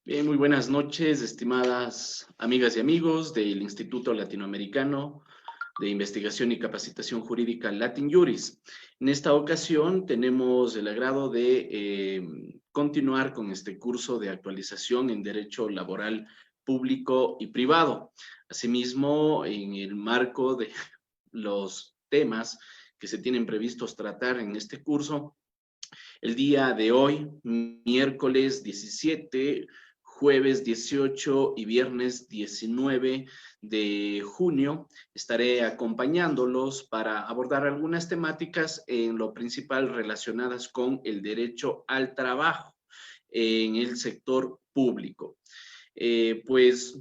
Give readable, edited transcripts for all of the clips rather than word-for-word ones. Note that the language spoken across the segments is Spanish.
Bien, muy buenas noches, estimadas amigas y amigos del Instituto Latinoamericano de Investigación y Capacitación Jurídica Latin Juris. En esta ocasión tenemos el agrado de continuar con este curso de actualización en Derecho Laboral Público y Privado. Asimismo, en el marco de los temas que se tienen previstos tratar en este curso, el día de hoy, miércoles 17, jueves 18 y viernes 19 de junio, estaré acompañándolos para abordar algunas temáticas en lo principal relacionadas con el derecho al trabajo en el sector público. Pues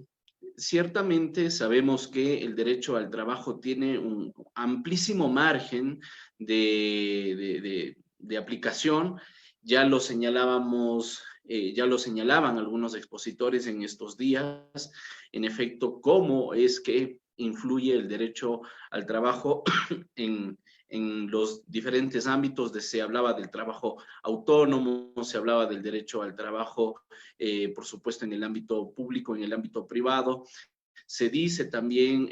ciertamente sabemos que el derecho al trabajo tiene un amplísimo margen de aplicación. Ya lo señalábamos, ya lo señalaban algunos expositores en estos días, en efecto, cómo es que influye el derecho al trabajo en los diferentes ámbitos. Se hablaba del trabajo autónomo, se hablaba del derecho al trabajo, por supuesto, en el ámbito público, en el ámbito privado. Se dice también,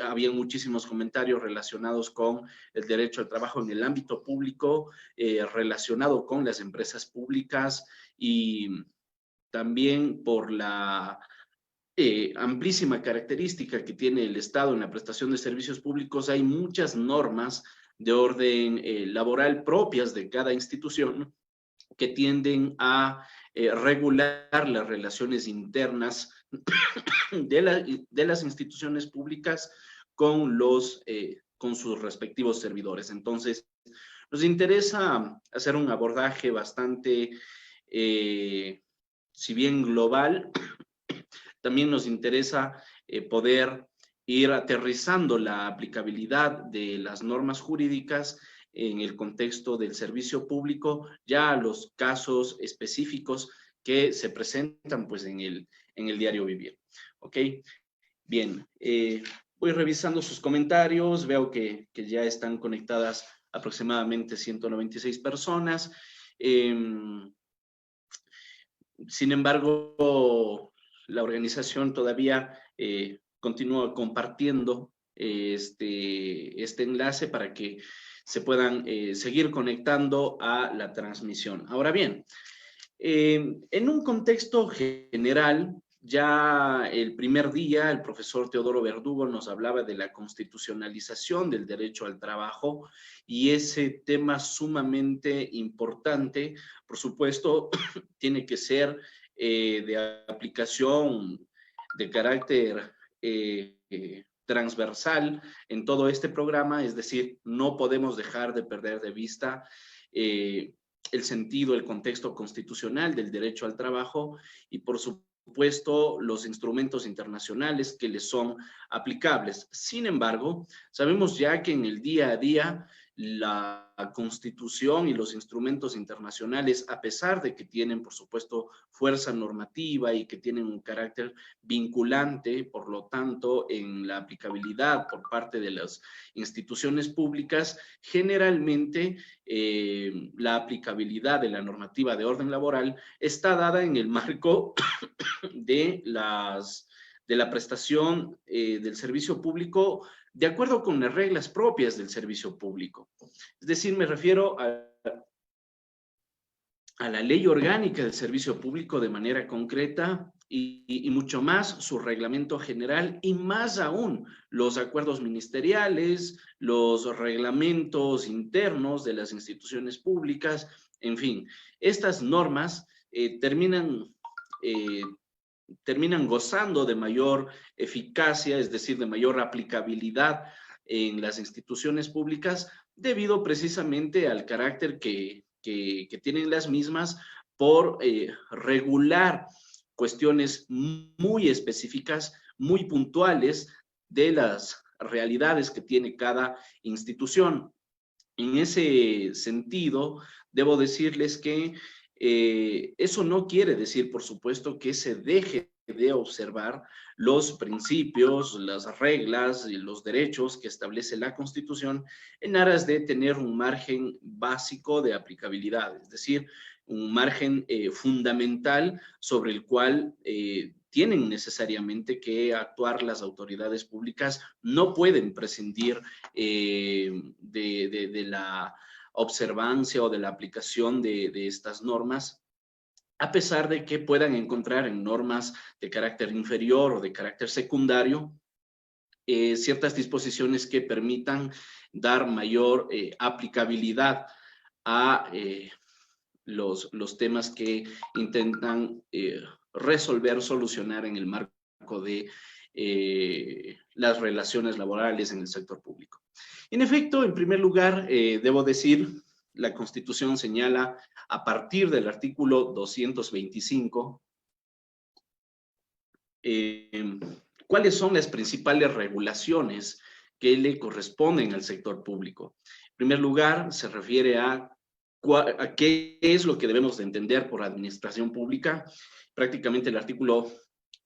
había muchísimos comentarios relacionados con el derecho al trabajo en el ámbito público, relacionado con las empresas públicas y también por la amplísima característica que tiene el Estado en la prestación de servicios públicos. Hay muchas normas de orden laboral propias de cada institución que tienden a regular las relaciones internas de las instituciones públicas con sus respectivos servidores. Entonces, nos interesa hacer un abordaje bastante, si bien global, también nos interesa poder ir aterrizando la aplicabilidad de las normas jurídicas en el contexto del servicio público, ya a los casos específicos que se presentan pues en el diario vivir. ¿Ok? Bien, voy revisando sus comentarios, veo que ya están conectadas aproximadamente 196 personas. Sin embargo, la organización todavía continúa compartiendo este enlace para que se puedan seguir conectando a la transmisión. Ahora bien, en un contexto general, ya el primer día el profesor Teodoro Verdugo nos hablaba de la constitucionalización del derecho al trabajo y ese tema sumamente importante, por supuesto, tiene que ser de aplicación de carácter transversal en todo este programa, es decir, no podemos dejar de perder de vista el sentido, el contexto constitucional del derecho al trabajo y, por supuesto, los instrumentos internacionales que les son aplicables. Sin embargo, sabemos ya que en el día a día la Constitución y los instrumentos internacionales, a pesar de que tienen, por supuesto, fuerza normativa y que tienen un carácter vinculante, por lo tanto, en la aplicabilidad por parte de las instituciones públicas, generalmente la aplicabilidad de la normativa de orden laboral está dada en el marco de la prestación del servicio público de acuerdo con las reglas propias del servicio público. Es decir, me refiero a la ley orgánica del servicio público de manera concreta y mucho más su reglamento general y más aún los acuerdos ministeriales, los reglamentos internos de las instituciones públicas, en fin, estas normas terminan gozando de mayor eficacia, es decir, de mayor aplicabilidad en las instituciones públicas, debido precisamente al carácter que tienen las mismas por regular cuestiones muy específicas, muy puntuales de las realidades que tiene cada institución. En ese sentido, debo decirles que eso no quiere decir, por supuesto, que se deje de observar los principios, las reglas y los derechos que establece la Constitución en aras de tener un margen básico de aplicabilidad. Es decir, un margen fundamental sobre el cual tienen necesariamente que actuar las autoridades públicas, no pueden prescindir de la observancia o de la aplicación de estas normas, a pesar de que puedan encontrar en normas de carácter inferior o de carácter secundario ciertas disposiciones que permitan dar mayor aplicabilidad a los temas que intentan resolver, solucionar en el marco de las relaciones laborales en el sector público. En efecto, en primer lugar, debo decir, la Constitución señala a partir del artículo 225 cuáles son las principales regulaciones que le corresponden al sector público. En primer lugar, se refiere a qué es lo que debemos de entender por administración pública. Prácticamente el artículo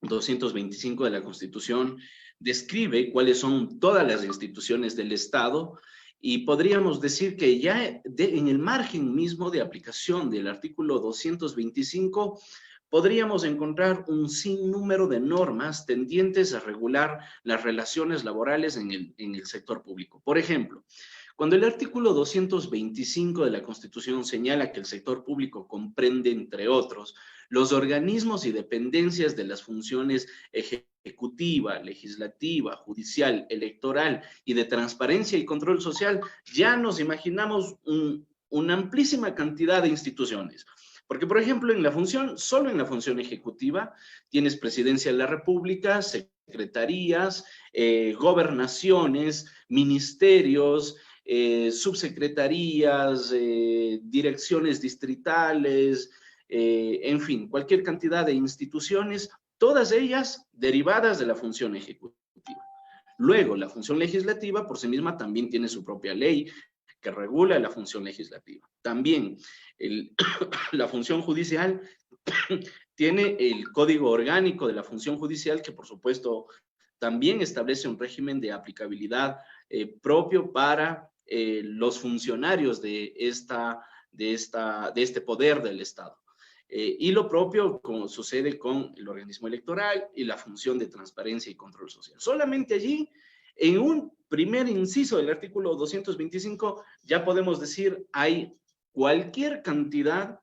225 de la Constitución describe cuáles son todas las instituciones del Estado y podríamos decir que ya en el margen mismo de aplicación del artículo 225 podríamos encontrar un sinnúmero de normas tendientes a regular las relaciones laborales en el sector público. Por ejemplo, cuando el artículo 225 de la Constitución señala que el sector público comprende, entre otros, los organismos y dependencias de las funciones ejecutiva, legislativa, judicial, electoral y de transparencia y control social, ya nos imaginamos una amplísima cantidad de instituciones. Porque, por ejemplo, solo en la función ejecutiva tienes Presidencia de la República, secretarías, gobernaciones, ministerios, subsecretarías, direcciones distritales, en fin, cualquier cantidad de instituciones, todas ellas derivadas de la función ejecutiva. Luego, la función legislativa por sí misma también tiene su propia ley que regula la función legislativa. También la función judicial tiene el Código Orgánico de la Función Judicial que, por supuesto, también establece un régimen de aplicabilidad propio para los funcionarios de este poder del Estado. Y lo propio como sucede con el organismo electoral y la función de transparencia y control social. Solamente allí, en un primer inciso del artículo 225, ya podemos decir hay cualquier cantidad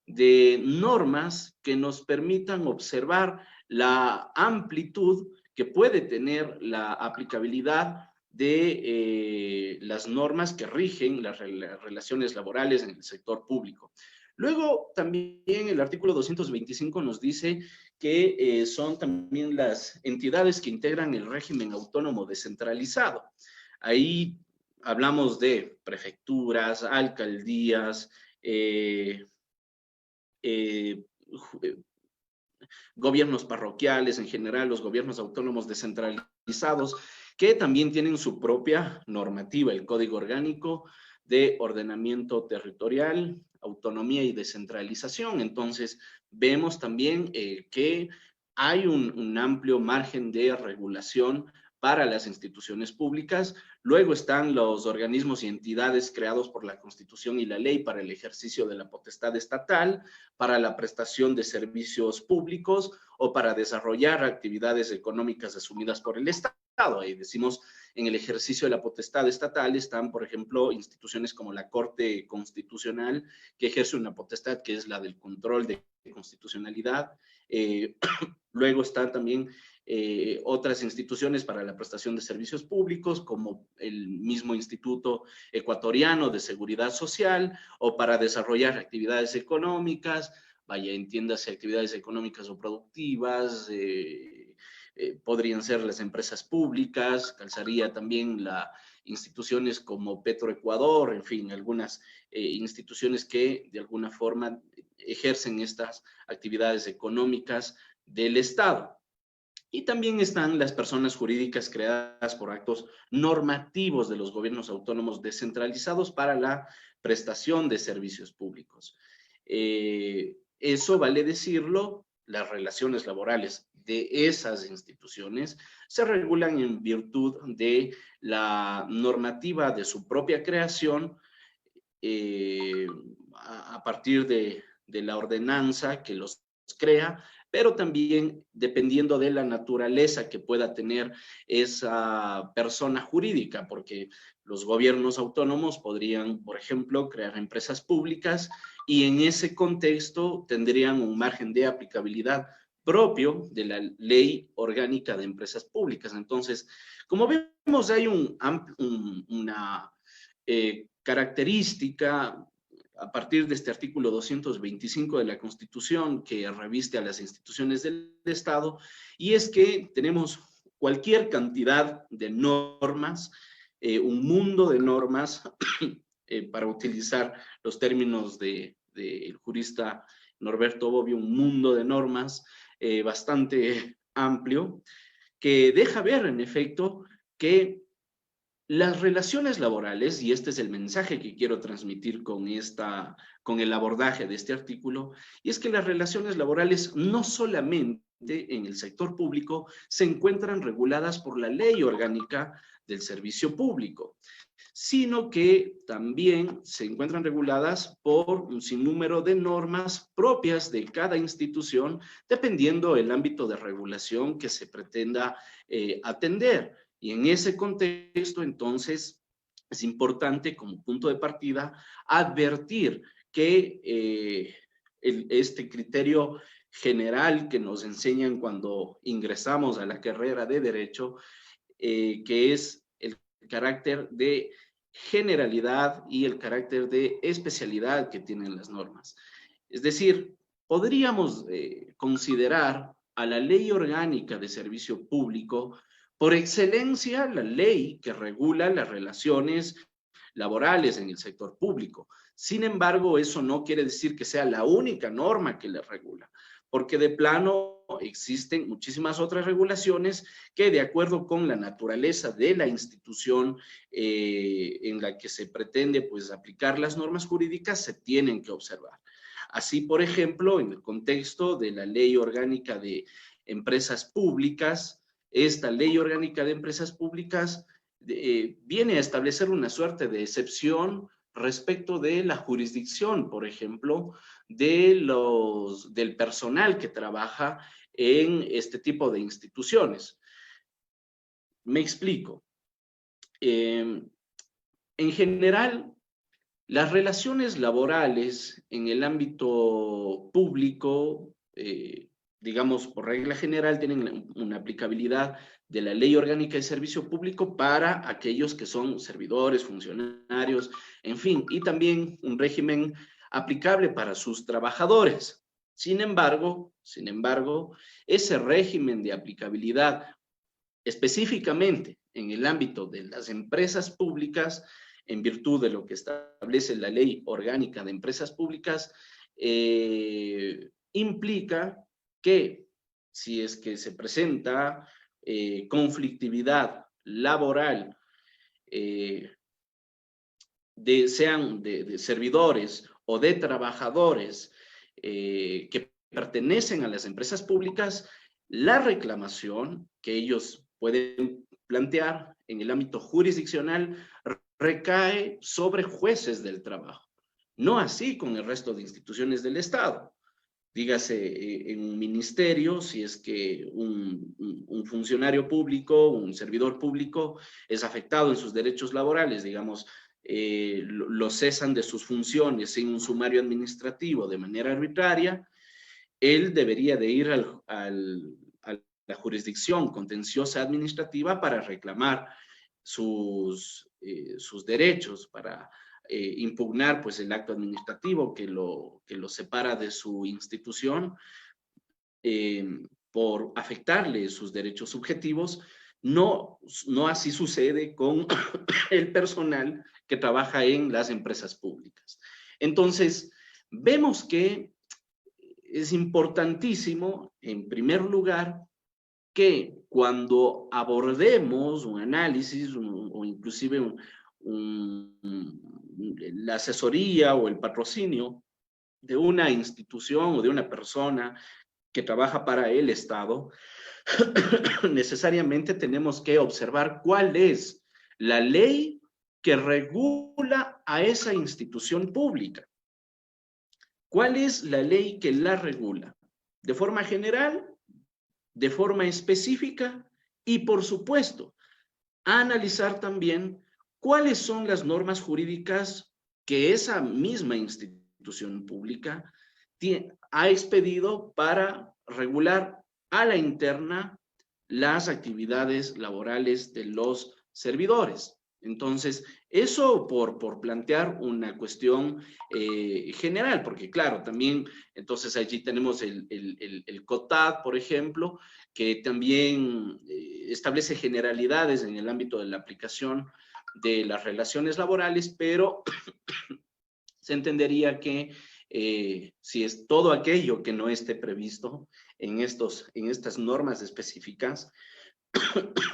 de normas que nos permitan observar la amplitud que puede tener la aplicabilidad de las normas que rigen las relaciones laborales en el sector público. Luego, también el artículo 225 nos dice que son también las entidades que integran el régimen autónomo descentralizado. Ahí hablamos de prefecturas, alcaldías, gobiernos parroquiales, en general los gobiernos autónomos descentralizados, que también tienen su propia normativa, el Código Orgánico de Ordenamiento Territorial, Autonomía y Descentralización. Entonces, vemos también que hay un amplio margen de regulación para las instituciones públicas. Luego están los organismos y entidades creados por la Constitución y la ley para el ejercicio de la potestad estatal, para la prestación de servicios públicos o para desarrollar actividades económicas asumidas por el Estado. Ahí decimos, en el ejercicio de la potestad estatal están, por ejemplo, instituciones como la Corte Constitucional, que ejerce una potestad que es la del control de constitucionalidad. Luego están también otras instituciones para la prestación de servicios públicos, como el mismo Instituto Ecuatoriano de Seguridad Social, o para desarrollar actividades económicas, vaya, entiéndase actividades económicas o productivas, podrían ser las empresas públicas, calzaría también las instituciones como Petroecuador, en fin, algunas instituciones que de alguna forma ejercen estas actividades económicas del Estado. Y también están las personas jurídicas creadas por actos normativos de los gobiernos autónomos descentralizados para la prestación de servicios públicos. Eso vale decirlo, las relaciones laborales de esas instituciones se regulan en virtud de la normativa de su propia creación a partir de de la ordenanza que los crea, pero también dependiendo de la naturaleza que pueda tener esa persona jurídica, porque los gobiernos autónomos podrían, por ejemplo, crear empresas públicas y en ese contexto tendrían un margen de aplicabilidad propio de la Ley Orgánica de Empresas Públicas. Entonces, como vemos, hay una característica a partir de este artículo 225 de la Constitución que reviste a las instituciones del Estado, y es que tenemos cualquier cantidad de normas, un mundo de normas, para utilizar los términos del jurista Norberto Bobbio, un mundo de normas bastante amplio, que deja ver en efecto que las relaciones laborales, y este es el mensaje que quiero transmitir con el abordaje de este artículo, y es que las relaciones laborales no solamente en el sector público se encuentran reguladas por la Ley Orgánica del Servicio Público, sino que también se encuentran reguladas por un sinnúmero de normas propias de cada institución, dependiendo del ámbito de regulación que se pretenda atender. Y en ese contexto, entonces, es importante como punto de partida advertir que este criterio general que nos enseñan cuando ingresamos a la carrera de Derecho, que es el carácter de generalidad y el carácter de especialidad que tienen las normas. Es decir, podríamos considerar a la Ley Orgánica de Servicio Público por excelencia la ley que regula las relaciones laborales en el sector público. Sin embargo, eso no quiere decir que sea la única norma que le regula, porque de plano existen muchísimas otras regulaciones que, de acuerdo con la naturaleza de la institución en la que se pretende pues aplicar las normas jurídicas, se tienen que observar. Así, por ejemplo, en el contexto de la Ley Orgánica de Empresas Públicas, esta Ley Orgánica de Empresas Públicas viene a establecer una suerte de excepción respecto de la jurisdicción, por ejemplo, del personal que trabaja en este tipo de instituciones. Me explico. En general, las relaciones laborales en el ámbito público, digamos, por regla general, tienen una aplicabilidad de la Ley Orgánica de Servicio Público para aquellos que son servidores, funcionarios, en fin, y también un régimen aplicable para sus trabajadores. Sin embargo, ese régimen de aplicabilidad específicamente en el ámbito de las empresas públicas, en virtud de lo que establece la Ley Orgánica de Empresas Públicas, implica que si es que se presenta conflictividad laboral, sean de servidores o de trabajadores que pertenecen a las empresas públicas, la reclamación que ellos pueden plantear en el ámbito jurisdiccional recae sobre jueces del trabajo. No así con el resto de instituciones del Estado. Dígase en un ministerio, si es que un funcionario público, un servidor público es afectado en sus derechos laborales, digamos, lo cesan de sus funciones sin un sumario administrativo de manera arbitraria, él debería de ir a la jurisdicción contenciosa administrativa para reclamar sus derechos, para impugnar pues el acto administrativo que lo separa de su institución por afectarle sus derechos subjetivos. No así sucede con el personal que trabaja en las empresas públicas. Entonces, vemos que es importantísimo, en primer lugar, que cuando abordemos un análisis o inclusive la asesoría o el patrocinio de una institución o de una persona que trabaja para el Estado, necesariamente tenemos que observar cuál es la ley que regula a esa institución pública. ¿Cuál es la ley que la regula? De forma general, de forma específica y, por supuesto, a analizar también cuáles son las normas jurídicas que esa misma institución pública ha expedido para regular a la interna las actividades laborales de los servidores. Entonces, eso por plantear una cuestión general, porque claro, también, entonces allí tenemos el COTAD, por ejemplo, que también establece generalidades en el ámbito de la aplicación de las relaciones laborales, pero se entendería que si es todo aquello que no esté previsto en estas normas específicas,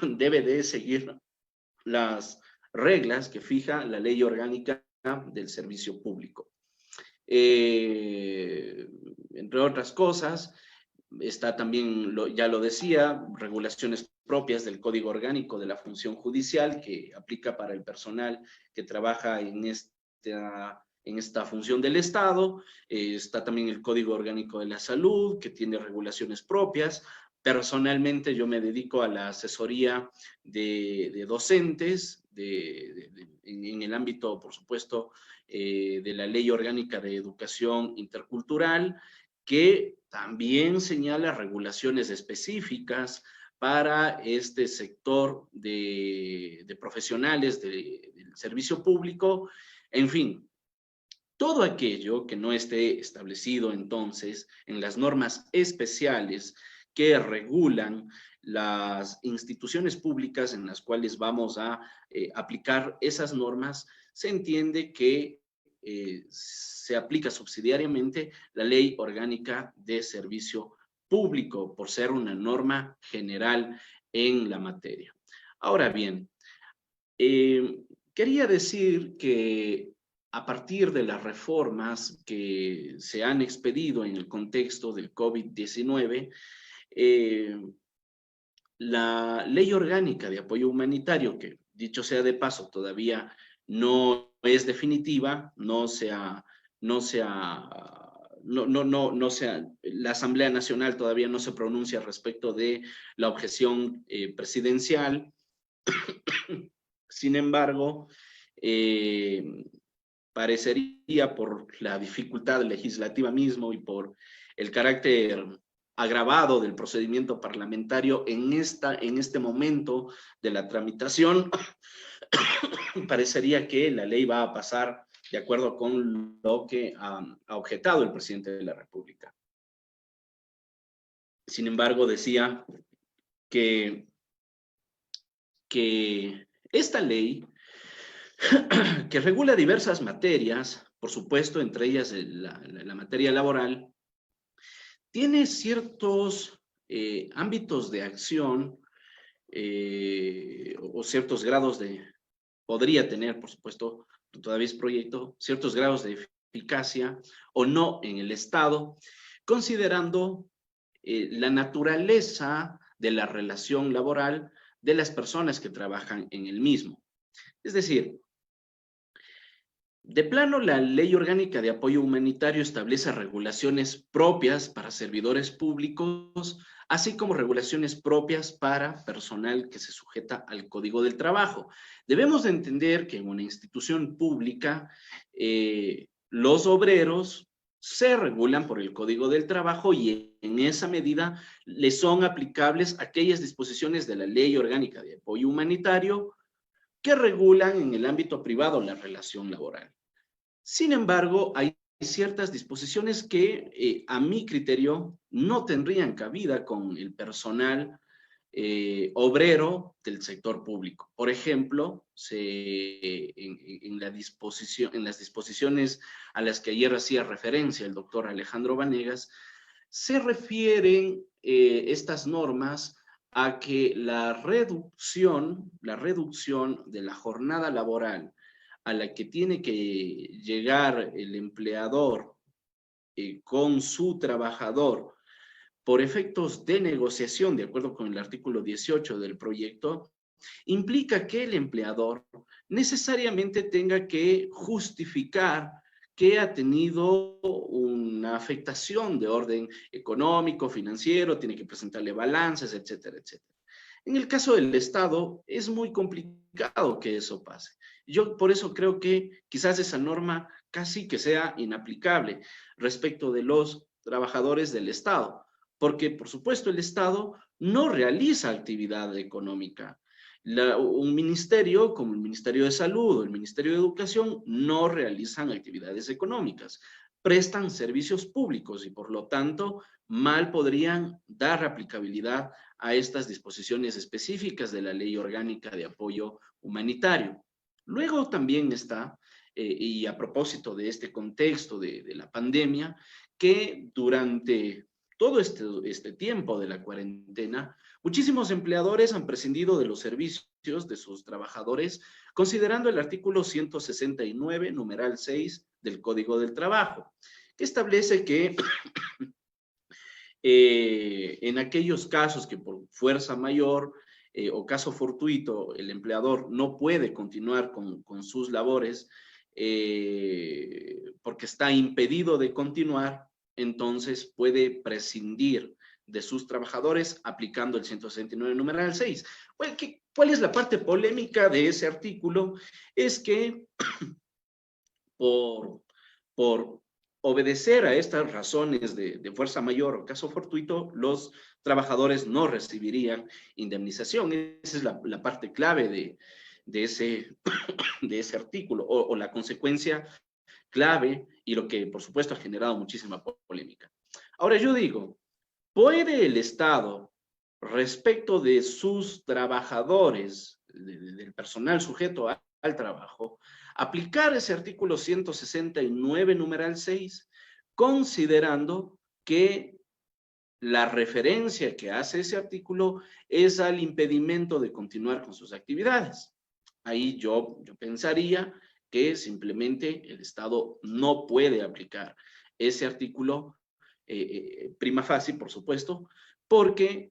debe de seguir las reglas que fija la ley orgánica del servicio público. Entre otras cosas, está también, ya lo decía, regulaciones propias del Código Orgánico de la Función Judicial que aplica para el personal que trabaja en esta función del Estado. Está también el Código Orgánico de la Salud, que tiene regulaciones propias. Personalmente, yo me dedico a la asesoría de docentes en el ámbito, por supuesto, de la Ley Orgánica de Educación Intercultural, que también señala regulaciones específicas para este sector de profesionales del servicio público. En fin, todo aquello que no esté establecido entonces en las normas especiales que regulan las instituciones públicas en las cuales vamos a aplicar esas normas, se entiende que se aplica subsidiariamente la Ley Orgánica de Servicio Público por ser una norma general en la materia. Ahora bien, quería decir que a partir de las reformas que se han expedido en el contexto del COVID-19, la Ley Orgánica de Apoyo Humanitario, que dicho sea de paso, todavía no es definitiva, la Asamblea Nacional todavía no se pronuncia respecto de la objeción presidencial. Sin embargo, parecería por la dificultad legislativa mismo y por el carácter agravado del procedimiento parlamentario en este momento de la tramitación, parecería que la ley va a pasar de acuerdo con lo que ha objetado el presidente de la República. Sin embargo, decía que esta ley, que regula diversas materias, por supuesto, entre ellas la materia laboral, tiene ciertos ámbitos de acción o ciertos grados podría tener, por supuesto, todavía es proyecto, ciertos grados de eficacia o no en el Estado, considerando la naturaleza de la relación laboral de las personas que trabajan en el mismo. Es decir, de plano, la Ley Orgánica de Apoyo Humanitario establece regulaciones propias para servidores públicos, así como regulaciones propias para personal que se sujeta al Código del Trabajo. Debemos de entender que en una institución pública, los obreros se regulan por el Código del Trabajo y en esa medida le son aplicables aquellas disposiciones de la Ley Orgánica de Apoyo Humanitario que regulan en el ámbito privado la relación laboral. Sin embargo, hay ciertas disposiciones que, a mi criterio, no tendrían cabida con el personal obrero del sector público. Por ejemplo, en las disposiciones a las que ayer hacía referencia el doctor Alejandro Vanegas, se refieren estas normas a que la reducción de la jornada laboral a la que tiene que llegar el empleador con su trabajador por efectos de negociación, de acuerdo con el artículo 18 del proyecto, implica que el empleador necesariamente tenga que justificar que ha tenido una afectación de orden económico, financiero, tiene que presentarle balances, etcétera, etcétera. En el caso del Estado, es muy complicado que eso pase. Yo por eso creo que quizás esa norma casi que sea inaplicable respecto de los trabajadores del Estado, porque por supuesto el Estado no realiza actividad económica. Un ministerio como el Ministerio de Salud o el Ministerio de Educación no realizan actividades económicas, prestan servicios públicos y por lo tanto mal podrían dar aplicabilidad a estas disposiciones específicas de la Ley Orgánica de Apoyo Humanitario. Luego también está, y a propósito de este contexto de la pandemia, que durante todo este tiempo de la cuarentena, muchísimos empleadores han prescindido de los servicios de sus trabajadores, considerando el artículo 169, numeral 6 del Código del Trabajo, que establece que en aquellos casos que por fuerza mayor o caso fortuito el empleador no puede continuar con sus labores porque está impedido de continuar, entonces puede prescindir de sus trabajadores aplicando el 169 numeral 6. ¿Cuál es la parte polémica de ese artículo? Es que por obedecer a estas razones de fuerza mayor o caso fortuito, los trabajadores no recibirían indemnización. Esa es la parte clave de ese artículo o la consecuencia clave y lo que por supuesto ha generado muchísima polémica. Ahora yo digo, ¿puede el Estado respecto de sus trabajadores, del personal sujeto al trabajo, aplicar ese artículo 169, numeral 6, considerando que la referencia que hace ese artículo es al impedimento de continuar con sus actividades? Ahí yo pensaría que simplemente el Estado no puede aplicar ese artículo prima facie, por supuesto, porque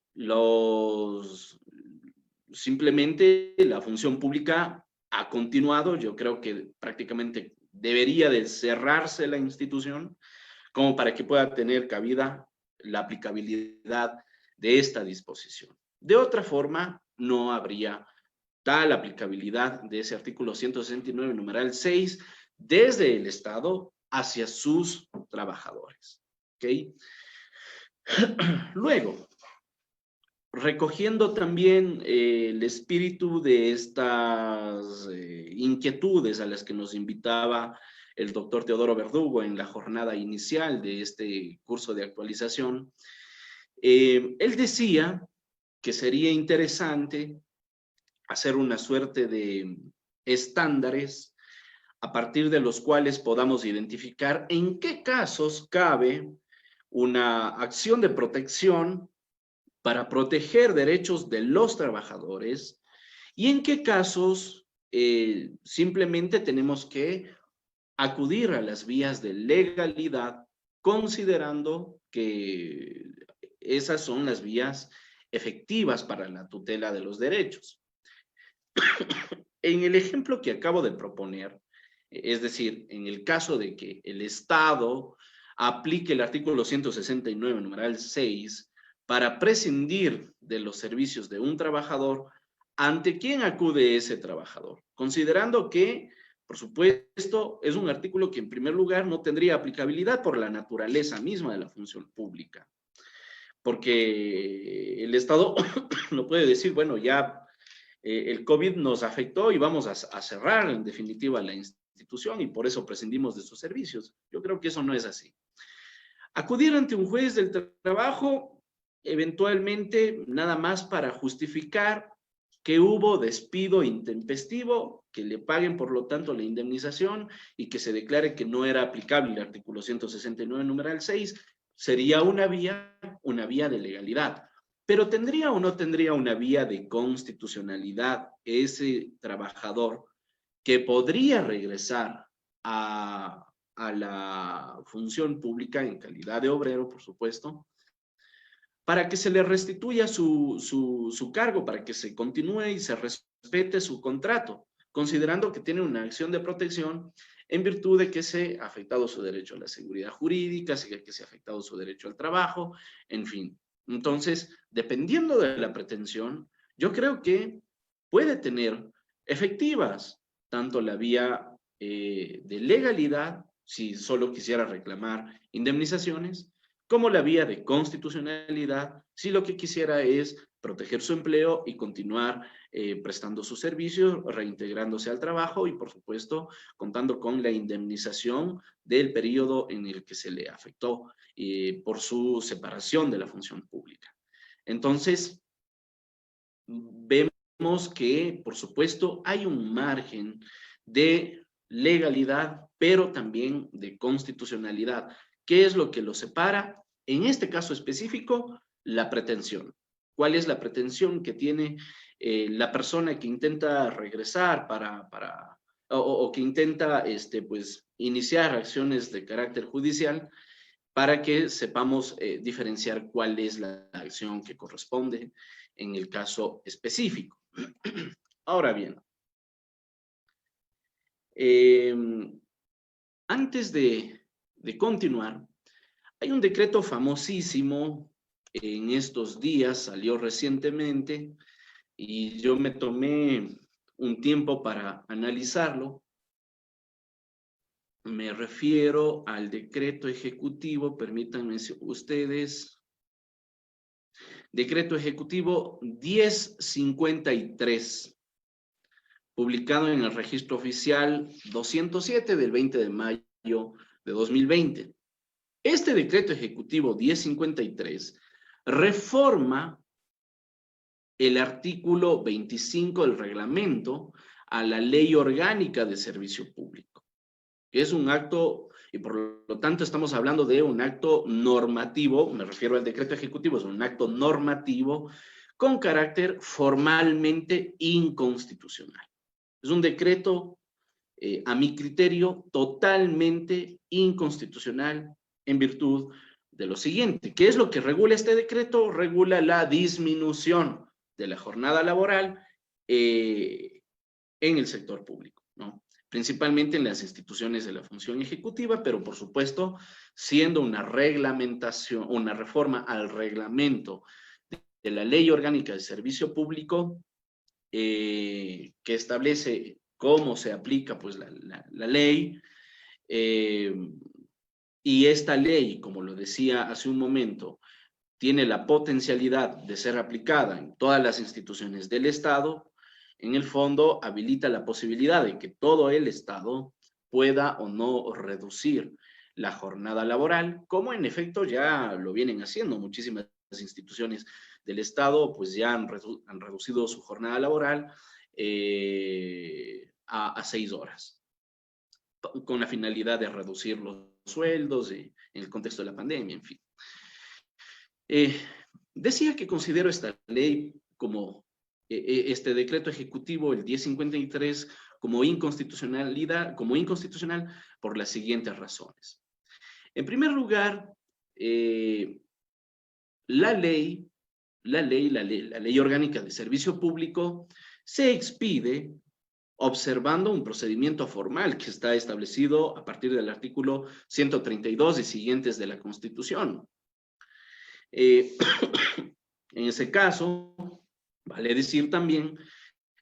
simplemente la función pública ha continuado. Yo creo que prácticamente debería de cerrarse la institución como para que pueda tener cabida la aplicabilidad de esta disposición. De otra forma, no habría tal aplicabilidad de ese artículo 169, numeral 6, desde el Estado hacia sus trabajadores. ¿Ok? Luego, recogiendo también el espíritu de estas inquietudes a las que nos invitaba el doctor Teodoro Verdugo en la jornada inicial de este curso de actualización, él decía que sería interesante hacer una suerte de estándares a partir de los cuales podamos identificar en qué casos cabe una acción de protección para proteger derechos de los trabajadores y en qué casos simplemente tenemos que acudir a las vías de legalidad considerando que esas son las vías efectivas para la tutela de los derechos. En el ejemplo que acabo de proponer, es decir, en el caso de que el Estado aplique el artículo 169, numeral 6, para prescindir de los servicios de un trabajador, ¿ante quién acude ese trabajador? Considerando que, por supuesto, es un artículo que en primer lugar no tendría aplicabilidad por la naturaleza misma de la función pública. Porque el Estado no puede decir, bueno, ya el COVID nos afectó y vamos a cerrar en definitiva la institución y por eso prescindimos de sus servicios. Yo creo que eso no es así. Acudir ante un juez del trabajo, eventualmente nada más para justificar que hubo despido intempestivo, que le paguen por lo tanto la indemnización y que se declare que no era aplicable el artículo 169, numeral 6, sería una vía de legalidad. Pero ¿tendría o no tendría una vía de constitucionalidad ese trabajador que podría regresar a la función pública en calidad de obrero, por supuesto, para que se le restituya su cargo, para que se continúe y se respete su contrato, considerando que tiene una acción de protección en virtud de que se ha afectado su derecho a la seguridad jurídica, que se ha afectado su derecho al trabajo, en fin. Entonces, dependiendo de la pretensión, yo creo que puede tener efectivas tanto la vía de legalidad, si solo quisiera reclamar indemnizaciones, como la vía de constitucionalidad, si lo que quisiera es proteger su empleo y continuar prestando sus servicios, reintegrándose al trabajo y, por supuesto, contando con la indemnización del periodo en el que se le afectó por su separación de la función pública. Entonces, vemos que, por supuesto, hay un margen de legalidad, pero también de constitucionalidad. ¿Qué es lo que lo separa? En este caso específico, la pretensión. ¿Cuál es la pretensión que tiene la persona que intenta regresar o que intenta pues, iniciar acciones de carácter judicial para que sepamos diferenciar cuál es la acción que corresponde en el caso específico? Ahora bien, antes de continuar, hay un decreto famosísimo en estos días, salió recientemente, y yo me tomé un tiempo para analizarlo. Me refiero al decreto ejecutivo, permítanme ustedes, decreto ejecutivo 1053, publicado en el registro oficial 207 del 20 de mayo de 2020. Este decreto ejecutivo 1053 reforma el artículo 25 del reglamento a la Ley Orgánica de Servicio Público, que es un acto, y por lo tanto estamos hablando de un acto normativo, me refiero al decreto ejecutivo, es un acto normativo con carácter formalmente inconstitucional. Es un decreto, a mi criterio, totalmente inconstitucional en virtud de lo siguiente. ¿Qué es lo que regula este decreto? Regula la disminución de la jornada laboral en el sector público, ¿no? Principalmente en las instituciones de la función ejecutiva, pero por supuesto, siendo una reglamentación, una reforma al reglamento de la Ley Orgánica de Servicio Público, que establece cómo se aplica pues la ley, y esta ley, como lo decía hace un momento, tiene la potencialidad de ser aplicada en todas las instituciones del Estado. En el fondo habilita la posibilidad de que todo el Estado pueda o no reducir la jornada laboral, como en efecto ya lo vienen haciendo muchísimas instituciones del Estado, pues ya han reducido su jornada laboral a 6 horas, con la finalidad de reducir los sueldos en el contexto de la pandemia, en fin. Decía que considero esta ley como este decreto ejecutivo, el 1053, como inconstitucional por las siguientes razones. En primer lugar, la ley orgánica de servicio público se expide observando un procedimiento formal que está establecido a partir del artículo 132 y siguientes de la Constitución. En ese caso, vale decir también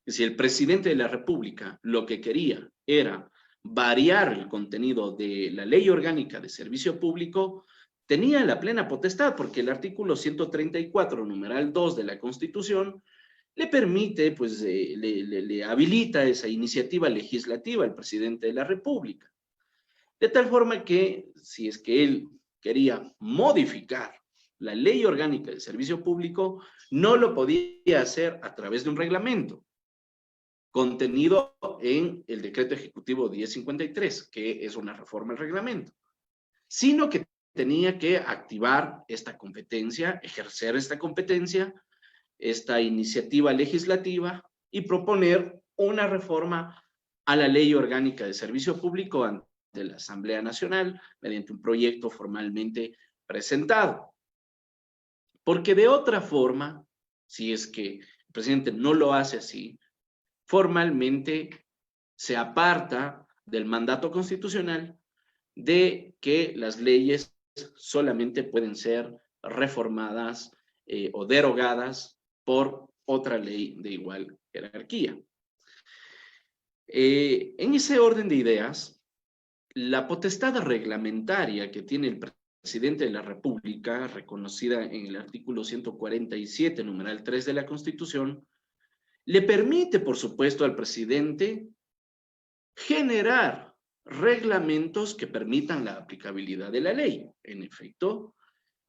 que si el presidente de la República lo que quería era variar el contenido de la Ley Orgánica de Servicio Público, tenía la plena potestad, porque el artículo 134, numeral 2 de la Constitución, le permite, pues, le habilita esa iniciativa legislativa al presidente de la República. De tal forma que, si es que él quería modificar la Ley Orgánica de Servicio Público, no lo podía hacer a través de un reglamento contenido en el Decreto Ejecutivo 1053, que es una reforma al reglamento, sino que tenía que activar esta competencia, ejercer esta competencia, esta iniciativa legislativa y proponer una reforma a la Ley Orgánica de Servicio Público ante la Asamblea Nacional mediante un proyecto formalmente presentado. Porque de otra forma, si es que el presidente no lo hace así, formalmente se aparta del mandato constitucional de que las leyes solamente pueden ser reformadas o derogadas por otra ley de igual jerarquía. En ese orden de ideas, la potestad reglamentaria que tiene el presidente de la República, reconocida en el artículo 147, numeral 3 de la Constitución, le permite, por supuesto, al presidente generar reglamentos que permitan la aplicabilidad de la ley. En efecto,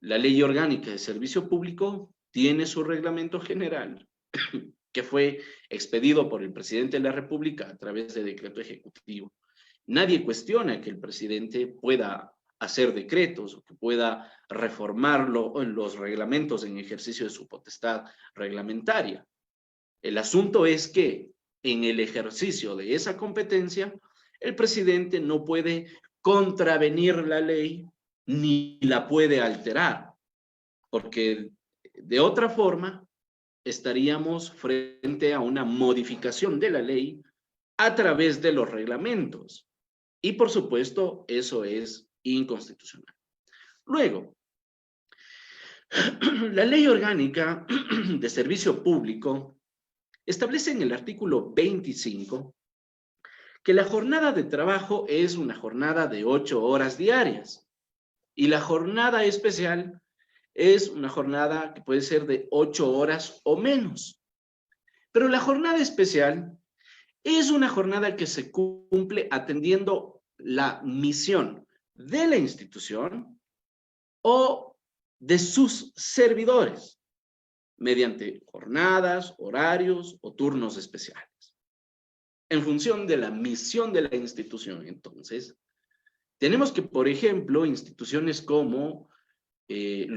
la Ley Orgánica de Servicio Público tiene su reglamento general, que fue expedido por el presidente de la República a través de decreto ejecutivo. Nadie cuestiona que el presidente pueda hacer decretos o que pueda reformarlo en los reglamentos en ejercicio de su potestad reglamentaria. El asunto es que en el ejercicio de esa competencia, el presidente no puede contravenir la ley ni la puede alterar, porque de otra forma estaríamos frente a una modificación de la ley a través de los reglamentos. Y por supuesto, eso es inconstitucional. Luego, la Ley Orgánica de Servicio Público establece en el artículo 25 que la jornada de trabajo es una jornada de 8 horas diarias y la jornada especial es una jornada que puede ser de 8 horas o menos. Pero la jornada especial es una jornada que se cumple atendiendo la misión de la institución o de sus servidores mediante jornadas, horarios o turnos especiales. En función de la misión de la institución, entonces, tenemos que, por ejemplo, instituciones como el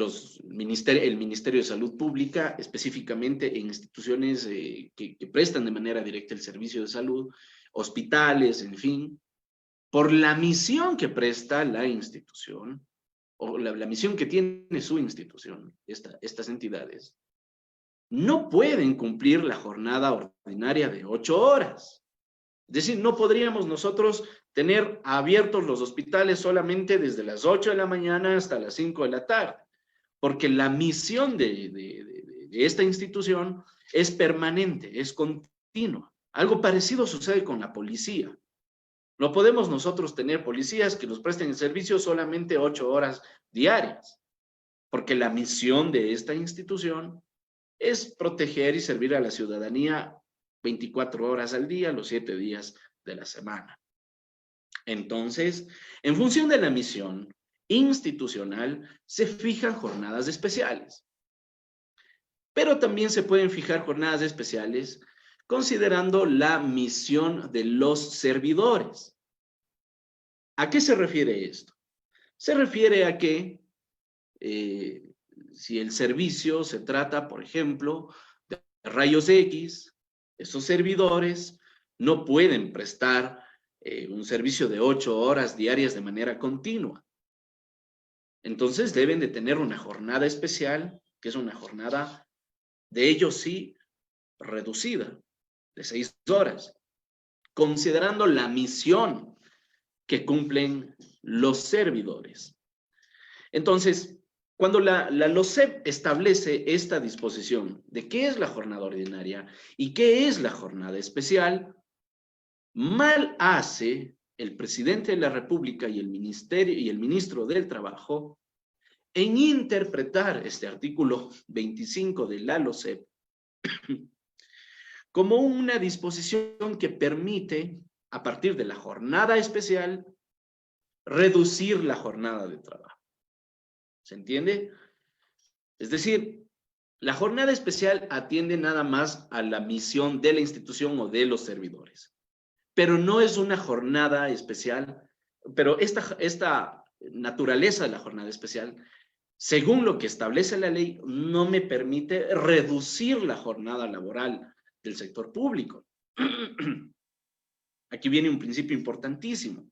Ministerio de Salud Pública, específicamente en instituciones que prestan de manera directa el servicio de salud, hospitales, en fin, por la misión que presta la institución, o la misión que tiene su institución, estas entidades, no pueden cumplir la jornada ordinaria de 8 horas. Es decir, no podríamos nosotros tener abiertos los hospitales solamente desde las 8 de la mañana hasta las 5 de la tarde, porque la misión de esta institución es permanente, es continua. Algo parecido sucede con la policía. No podemos nosotros tener policías que nos presten el servicio solamente 8 horas diarias, porque la misión de esta institución es proteger y servir a la ciudadanía 24 horas al día, los 7 días de la semana. Entonces, en función de la misión institucional, se fijan jornadas especiales. Pero también se pueden fijar jornadas especiales considerando la misión de los servidores. ¿A qué se refiere esto? Se refiere a que si el servicio se trata, por ejemplo, de rayos X, esos servidores no pueden prestar un servicio de 8 horas diarias de manera continua. Entonces deben de tener una jornada especial, que es una jornada de ellos sí reducida, de 6 horas, considerando la misión que cumplen los servidores. Entonces, cuando la LOCEP establece esta disposición de qué es la jornada ordinaria y qué es la jornada especial, mal hace el presidente de la República y el ministro del Trabajo en interpretar este artículo 25 de la LOCEP como una disposición que permite, a partir de la jornada especial, reducir la jornada de trabajo. ¿Se entiende? Es decir, la jornada especial atiende nada más a la misión de la institución o de los servidores, pero no es una jornada especial, pero esta naturaleza de la jornada especial, según lo que establece la ley, no me permite reducir la jornada laboral del sector público. Aquí viene un principio importantísimo.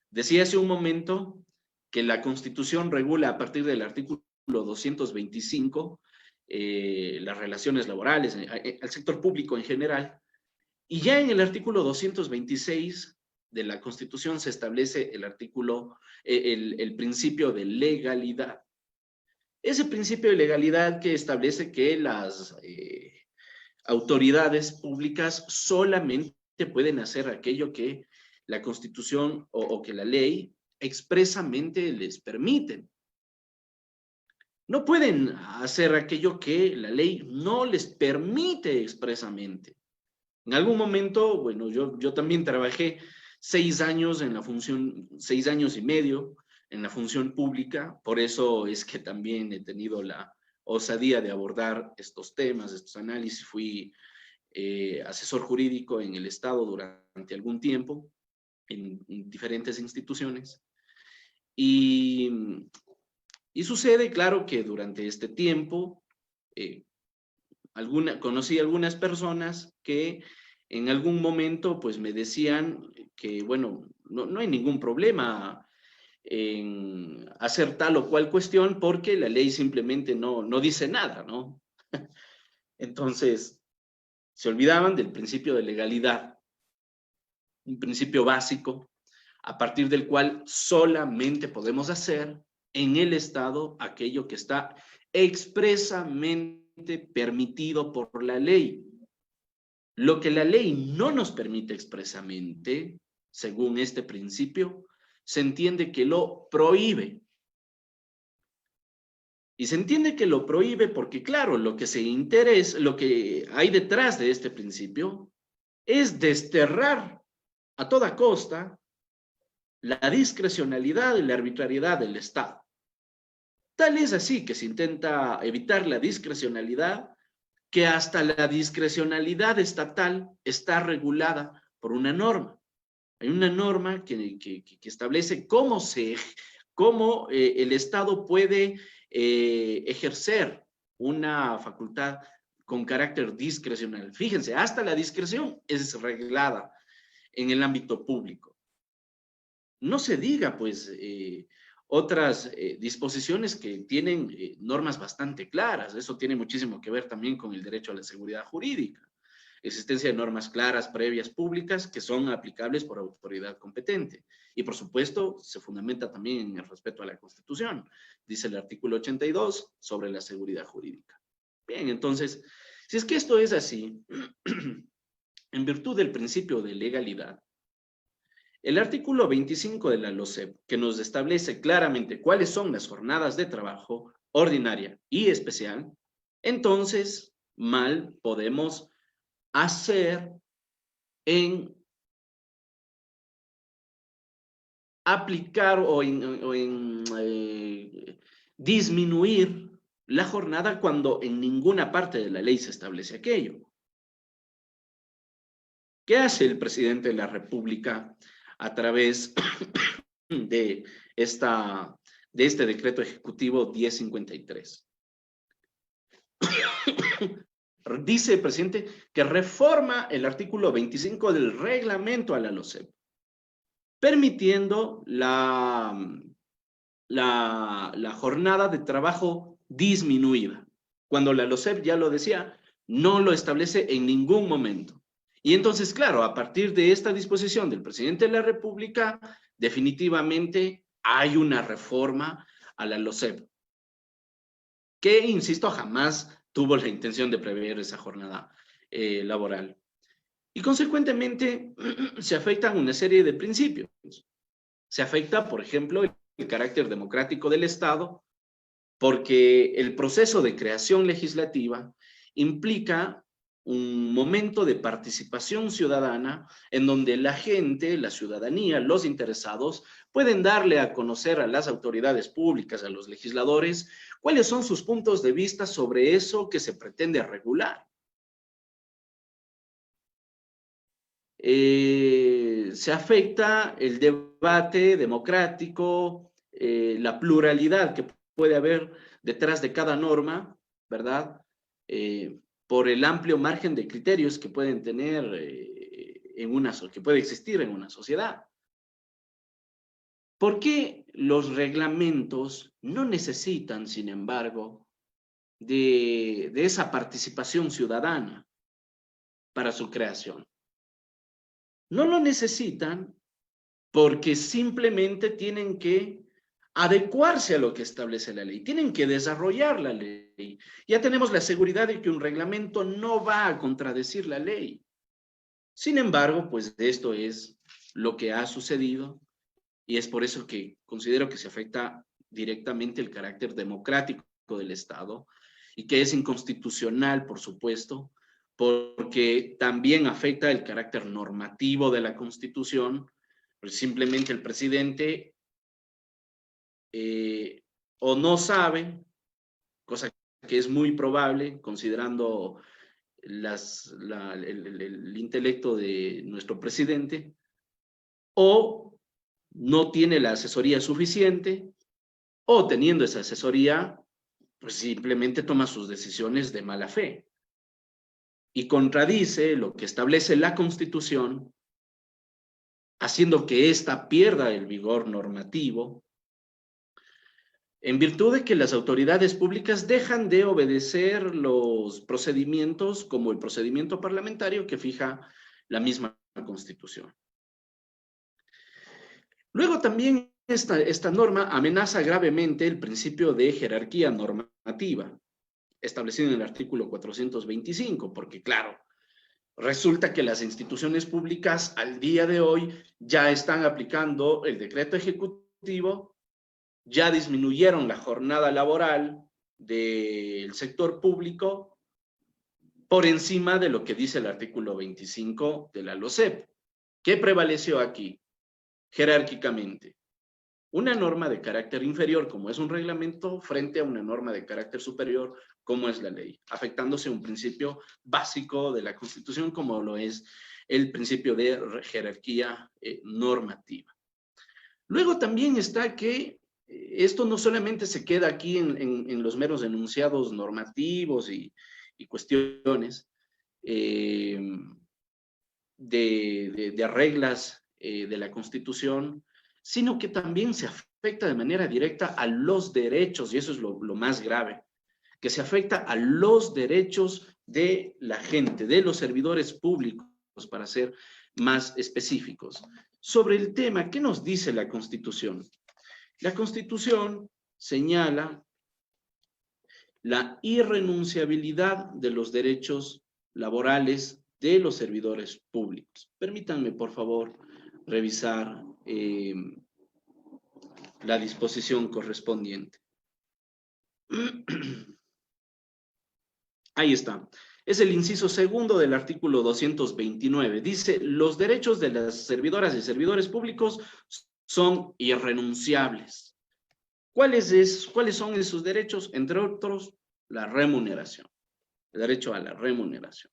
Decía hace un momento que la Constitución regula a partir del artículo 225 las relaciones laborales al sector público en general, y ya en el artículo 226 de la Constitución se establece el artículo, el principio de legalidad. Ese principio de legalidad que establece que las autoridades públicas solamente pueden hacer aquello que la Constitución o que la ley expresamente les permiten. No pueden hacer aquello que la ley no les permite expresamente. En algún momento, bueno, yo también trabajé 6 años en la función, 6 años y medio en la función pública, por eso es que también he tenido la osadía de abordar estos temas, estos análisis. Fui asesor jurídico en el Estado durante algún tiempo, en diferentes instituciones. Y sucede, claro, que durante este tiempo conocí algunas personas que en algún momento pues me decían que, bueno, no hay ningún problema en hacer tal o cual cuestión porque la ley simplemente no dice nada, ¿no? Entonces, se olvidaban del principio de legalidad, un principio básico a partir del cual solamente podemos hacer en el Estado aquello que está expresamente permitido por la ley. Lo que la ley no nos permite expresamente, según este principio, se entiende que lo prohíbe. Y se entiende que lo prohíbe porque, claro, lo que hay detrás de este principio es desterrar a toda costa la discrecionalidad y la arbitrariedad del Estado. Tal es así que se intenta evitar la discrecionalidad, que hasta la discrecionalidad estatal está regulada por una norma. Hay una norma que establece cómo el Estado puede ejercer una facultad con carácter discrecional. Fíjense, hasta la discreción es reglada en el ámbito público. No se diga, pues, otras disposiciones que tienen normas bastante claras. Eso tiene muchísimo que ver también con el derecho a la seguridad jurídica. Existencia de normas claras, previas, públicas, que son aplicables por autoridad competente. Y, por supuesto, se fundamenta también en el respeto a la Constitución. Dice el artículo 82 sobre la seguridad jurídica. Bien, entonces, si es que esto es así, en virtud del principio de legalidad, el artículo 25 de la LOCEP, que nos establece claramente cuáles son las jornadas de trabajo ordinaria y especial, entonces mal podemos hacer en aplicar o en disminuir la jornada cuando en ninguna parte de la ley se establece aquello. ¿Qué hace el presidente de la República a través de este decreto ejecutivo 1053? Dice el presidente que reforma el artículo 25 del reglamento a la LOCEP, permitiendo la jornada de trabajo disminuida. Cuando la LOCEP, ya lo decía, no lo establece en ningún momento. Y entonces, claro, a partir de esta disposición del presidente de la República, definitivamente hay una reforma a la LOCEP, que, insisto, jamás tuvo la intención de prever esa jornada laboral. Y consecuentemente se afectan una serie de principios. Se afecta, por ejemplo, el carácter democrático del Estado, porque el proceso de creación legislativa implica un momento de participación ciudadana en donde la gente, la ciudadanía, los interesados pueden darle a conocer a las autoridades públicas, a los legisladores, cuáles son sus puntos de vista sobre eso que se pretende regular. Se afecta el debate democrático, la pluralidad que puede haber detrás de cada norma, ¿verdad? Por el amplio margen de criterios que pueden tener que puede existir en una sociedad. ¿Por qué los reglamentos no necesitan, sin embargo, de esa participación ciudadana para su creación? No lo necesitan porque simplemente tienen que adecuarse a lo que establece la ley, tienen que desarrollar la ley. Ya tenemos la seguridad de que un reglamento no va a contradecir la ley. Sin embargo, pues esto es lo que ha sucedido y es por eso que considero que se afecta directamente el carácter democrático del Estado y que es inconstitucional, por supuesto, porque también afecta el carácter normativo de la Constitución, pues simplemente el presidente o no sabe, cosa que es muy probable, considerando el intelecto de nuestro presidente, o no tiene la asesoría suficiente, o teniendo esa asesoría, pues simplemente toma sus decisiones de mala fe y contradice lo que establece la Constitución, haciendo que ésta pierda el vigor normativo, en virtud de que las autoridades públicas dejan de obedecer los procedimientos como el procedimiento parlamentario que fija la misma Constitución. Luego también esta norma amenaza gravemente el principio de jerarquía normativa, establecido en el artículo 425, porque claro, resulta que las instituciones públicas al día de hoy ya están aplicando el decreto ejecutivo, ya disminuyeron la jornada laboral del sector público por encima de lo que dice el artículo 25 de la LOCEP. ¿Qué prevaleció aquí? Jerárquicamente, una norma de carácter inferior, como es un reglamento, frente a una norma de carácter superior, como es la ley, afectándose un principio básico de la Constitución, como lo es el principio de jerarquía normativa. Luego también está que esto no solamente se queda aquí en los meros enunciados normativos y cuestiones de reglas de la Constitución, sino que también se afecta de manera directa a los derechos, y eso es lo más grave, que se afecta a los derechos de la gente, de los servidores públicos, para ser más específicos. Sobre el tema, ¿qué nos dice la Constitución? La Constitución señala la irrenunciabilidad de los derechos laborales de los servidores públicos. Permítanme, por favor, revisar la disposición correspondiente. Ahí está. Es el inciso segundo del artículo 229. Dice, los derechos de las servidoras y servidores públicos son irrenunciables. ¿Cuáles son esos derechos? Entre otros, la remuneración. El derecho a la remuneración.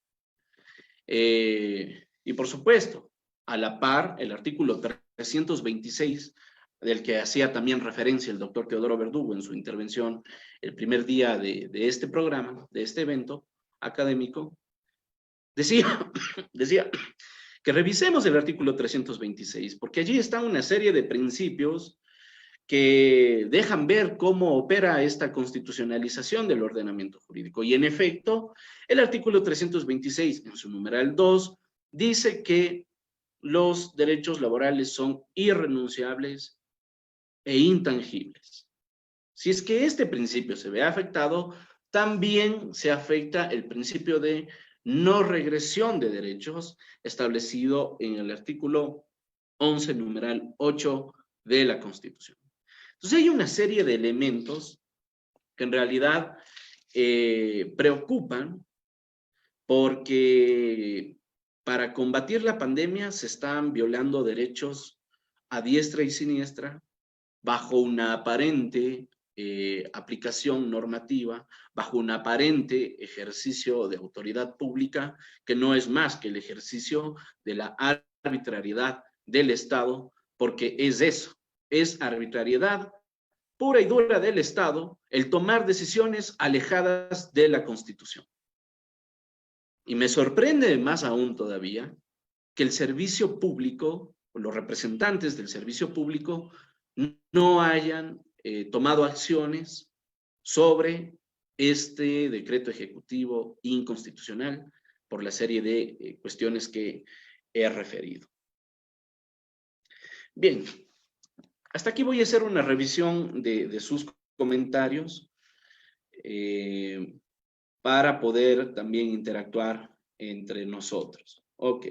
Y por supuesto, a la par, el artículo 326, del que hacía también referencia el doctor Teodoro Verdugo en su intervención el primer día de este programa, de este evento académico, decía que revisemos el artículo 326, porque allí está una serie de principios que dejan ver cómo opera esta constitucionalización del ordenamiento jurídico. Y en efecto, el artículo 326, en su numeral 2, dice que los derechos laborales son irrenunciables e intangibles. Si es que este principio se ve afectado, también se afecta el principio de no regresión de derechos establecido en el artículo 11, numeral 8 de la Constitución. Entonces hay una serie de elementos que en realidad preocupan porque para combatir la pandemia se están violando derechos a diestra y siniestra bajo una aparente aplicación normativa, bajo un aparente ejercicio de autoridad pública que no es más que el ejercicio de la arbitrariedad del Estado, porque es eso, es arbitrariedad pura y dura del Estado el tomar decisiones alejadas de la Constitución. Y me sorprende más aún todavía que el servicio público, o los representantes del servicio público, no hayan tomado acciones sobre este decreto ejecutivo inconstitucional por la serie de cuestiones que he referido. Bien, hasta aquí voy a hacer una revisión de sus comentarios para poder también interactuar entre nosotros. Ok.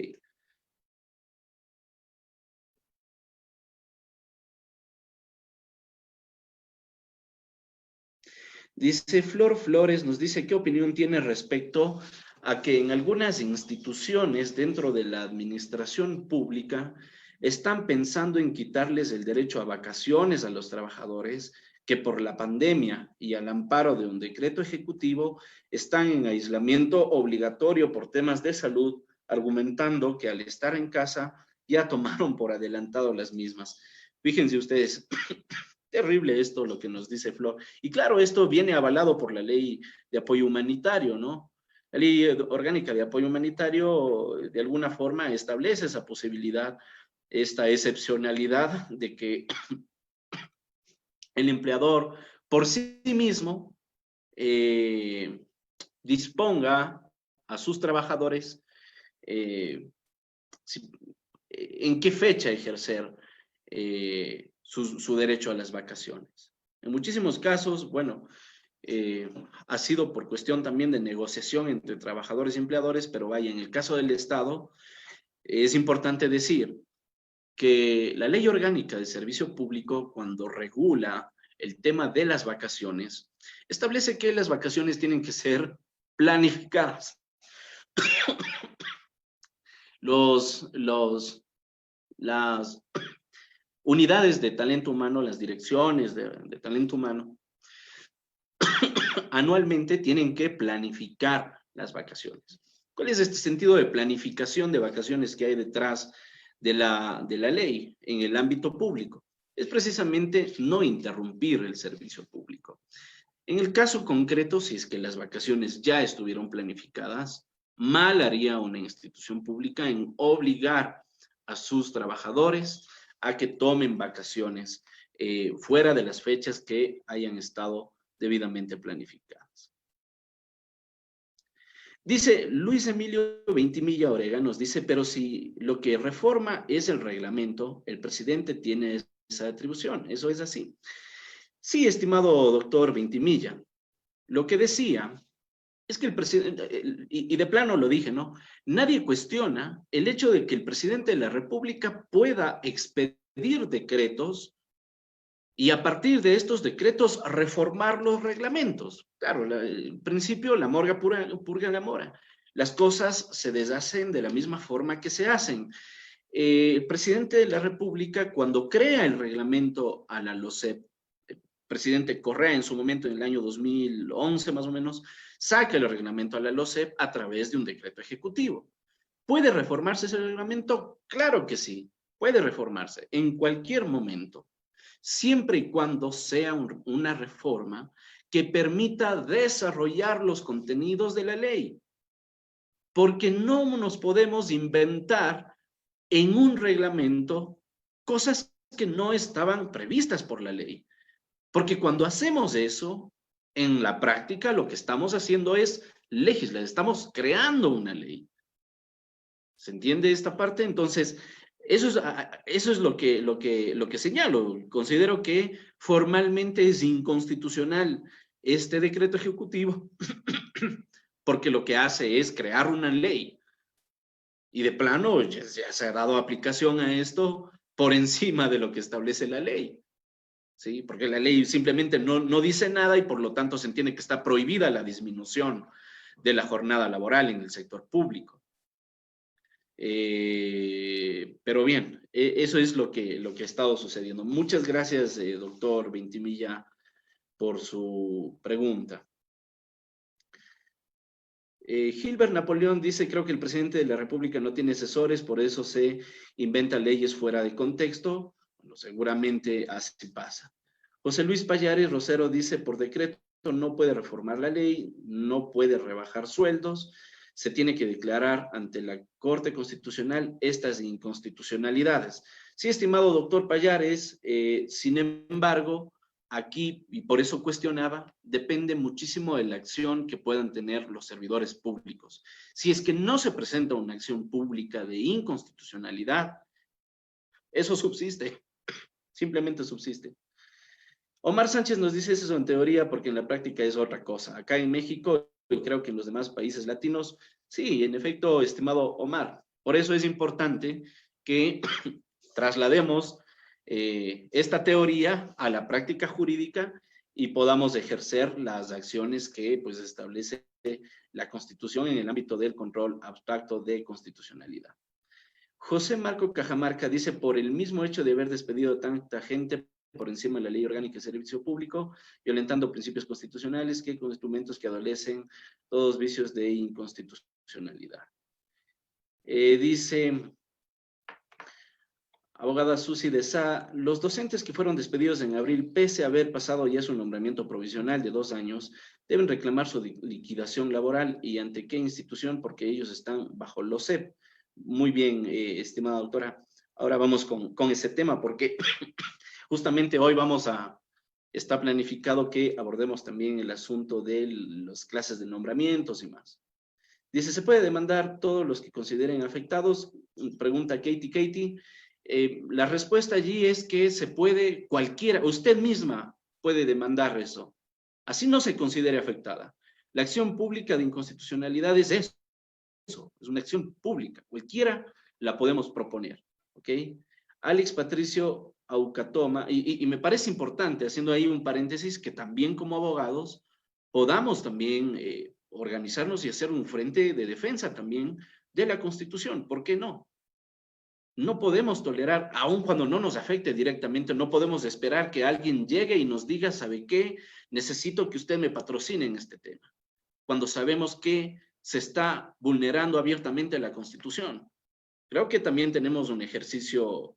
Dice Flor Flores, nos dice qué opinión tiene respecto a que en algunas instituciones dentro de la administración pública están pensando en quitarles el derecho a vacaciones a los trabajadores que por la pandemia y al amparo de un decreto ejecutivo están en aislamiento obligatorio por temas de salud, argumentando que al estar en casa ya tomaron por adelantado las mismas. Fíjense ustedes, terrible esto lo que nos dice Flor. Y claro, esto viene avalado por la ley de apoyo humanitario, ¿no? La ley orgánica de apoyo humanitario de alguna forma establece esa posibilidad, esta excepcionalidad de que el empleador por sí mismo disponga a sus trabajadores en qué fecha ejercer su derecho a las vacaciones. En muchísimos casos, bueno, ha sido por cuestión también de negociación entre trabajadores y empleadores, pero vaya, en el caso del Estado, es importante decir que la ley orgánica de servicio público, cuando regula el tema de las vacaciones, establece que las vacaciones tienen que ser planificadas. Las unidades de talento humano, las direcciones de talento humano, anualmente tienen que planificar las vacaciones. ¿Cuál es este sentido de planificación de vacaciones que hay detrás de la ley en el ámbito público? Es precisamente no interrumpir el servicio público. En el caso concreto, si es que las vacaciones ya estuvieron planificadas, mal haría una institución pública en obligar a sus trabajadores a que tomen vacaciones fuera de las fechas que hayan estado debidamente planificadas. Dice Luis Emilio Ventimilla Orega, nos dice, pero si lo que reforma es el reglamento, el presidente tiene esa atribución, eso es así. Sí, estimado doctor Ventimilla, lo que decía es que el presidente, y de plano lo dije, ¿no? Nadie cuestiona el hecho de que el presidente de la República pueda expedir decretos y a partir de estos decretos reformar los reglamentos. Claro, en principio la morga purga la mora. Las cosas se deshacen de la misma forma que se hacen. El presidente de la República, cuando crea el reglamento a la LOCEP, el presidente Correa en su momento, en el año 2011 más o menos, saca el reglamento a la LOCEP a través de un decreto ejecutivo. ¿Puede reformarse ese reglamento? Claro que sí, puede reformarse en cualquier momento, siempre y cuando sea una reforma que permita desarrollar los contenidos de la ley. Porque no nos podemos inventar en un reglamento cosas que no estaban previstas por la ley. Porque cuando hacemos eso, en la práctica lo que estamos haciendo es legislar, estamos creando una ley. ¿Se entiende esta parte? Entonces, eso es lo que señalo. Considero que formalmente es inconstitucional este decreto ejecutivo porque lo que hace es crear una ley. Y de plano ya se ha dado aplicación a esto por encima de lo que establece la ley. ¿Sí? Porque la ley simplemente no dice nada y por lo tanto se entiende que está prohibida la disminución de la jornada laboral en el sector público. Pero bien, eso es lo que ha estado sucediendo. Muchas gracias, doctor Ventimilla, por su pregunta. Gilbert Napoleón dice, creo que el presidente de la República no tiene asesores, por eso se inventa leyes fuera de contexto. Bueno, seguramente así pasa. José Luis Payares Rosero dice, por decreto no puede reformar la ley, no puede rebajar sueldos, se tiene que declarar ante la Corte Constitucional estas inconstitucionalidades. Sí, estimado doctor Payares, sin embargo, aquí, y por eso cuestionaba, depende muchísimo de la acción que puedan tener los servidores públicos. Si es que no se presenta una acción pública de inconstitucionalidad, Eso subsiste, simplemente subsiste. Omar Sánchez nos dice eso en teoría porque en la práctica es otra cosa. Acá en México, y creo que en los demás países latinos, sí, en efecto, estimado Omar. Por eso es importante que traslademos esta teoría a la práctica jurídica y podamos ejercer las acciones que pues, establece la Constitución en el ámbito del control abstracto de constitucionalidad. José Marco Cajamarca dice, por el mismo hecho de haber despedido a tanta gente por encima de la ley orgánica de servicio público, violentando principios constitucionales que con instrumentos que adolecen todos vicios de inconstitucionalidad. Dice, abogada Susi de Sá, los docentes que fueron despedidos en abril, pese a haber pasado ya su nombramiento provisional de 2 años, deben reclamar su liquidación laboral y ante qué institución, porque ellos están bajo los CEP. Muy bien, estimada doctora. Ahora vamos con ese tema, porque justamente hoy está planificado que abordemos también el asunto de las clases de nombramientos y más. Dice, ¿se puede demandar todos los que consideren afectados? Pregunta Katie. La respuesta allí es que se puede, cualquiera, usted misma puede demandar eso. Así no se considere afectada. La acción pública de inconstitucionalidad es eso, es una acción pública. Cualquiera la podemos proponer, ¿ok? Alex Patricio Aucatoma, y me parece importante, haciendo ahí un paréntesis, que también como abogados podamos también organizarnos y hacer un frente de defensa también de la Constitución. ¿Por qué no? No podemos tolerar, aun cuando no nos afecte directamente, no podemos esperar que alguien llegue y nos diga, ¿sabe qué? Necesito que usted me patrocine en este tema. Cuando sabemos que se está vulnerando abiertamente la Constitución. Creo que también tenemos un ejercicio,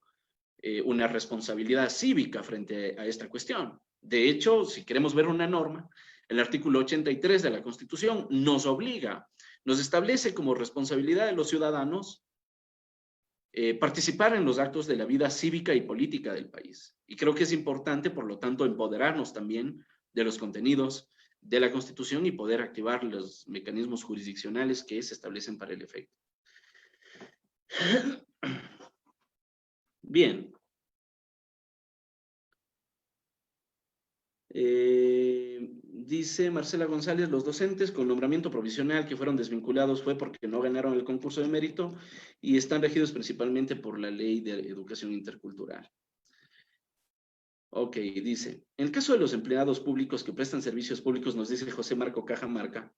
una responsabilidad cívica frente a esta cuestión. De hecho, si queremos ver una norma, el artículo 83 de la Constitución nos obliga, nos establece como responsabilidad de los ciudadanos participar en los actos de la vida cívica y política del país. Y creo que es importante, por lo tanto, empoderarnos también de los contenidos de la Constitución y poder activar los mecanismos jurisdiccionales que se establecen para el efecto. Bien. Dice Marcela González, los docentes con nombramiento provisional que fueron desvinculados fue porque no ganaron el concurso de mérito y están regidos principalmente por la Ley de Educación Intercultural. Ok, dice, en el caso de los empleados públicos que prestan servicios públicos, nos dice José Marco Cajamarca,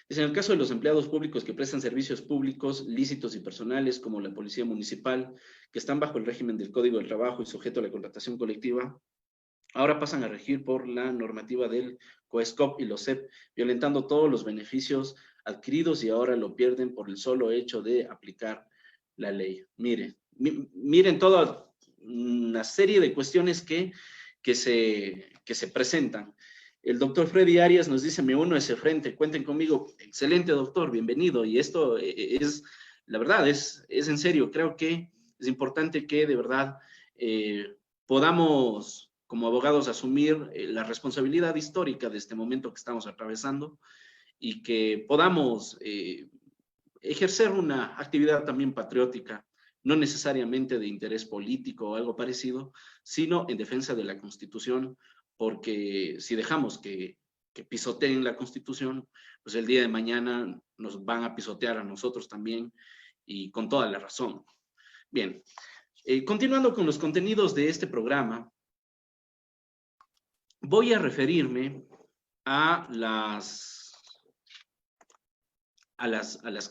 dice, en el caso de los empleados públicos que prestan servicios públicos lícitos y personales, como la Policía Municipal, que están bajo el régimen del Código del Trabajo y sujeto a la contratación colectiva, ahora pasan a regir por la normativa del COESCOP y los CEP, violentando todos los beneficios adquiridos y ahora lo pierden por el solo hecho de aplicar la ley. Miren toda una serie de cuestiones que se presentan. El doctor Freddy Arias nos dice, me uno a ese frente, cuenten conmigo. Excelente, doctor, bienvenido. Y esto es, la verdad, es en serio. Creo que es importante que de verdad podamos, como abogados, asumir la responsabilidad histórica de este momento que estamos atravesando y que podamos ejercer una actividad también patriótica, no necesariamente de interés político o algo parecido, sino en defensa de la Constitución, porque si dejamos que pisoteen la Constitución, pues el día de mañana nos van a pisotear a nosotros también y con toda la razón. Bien, continuando con los contenidos de este programa, voy a referirme a las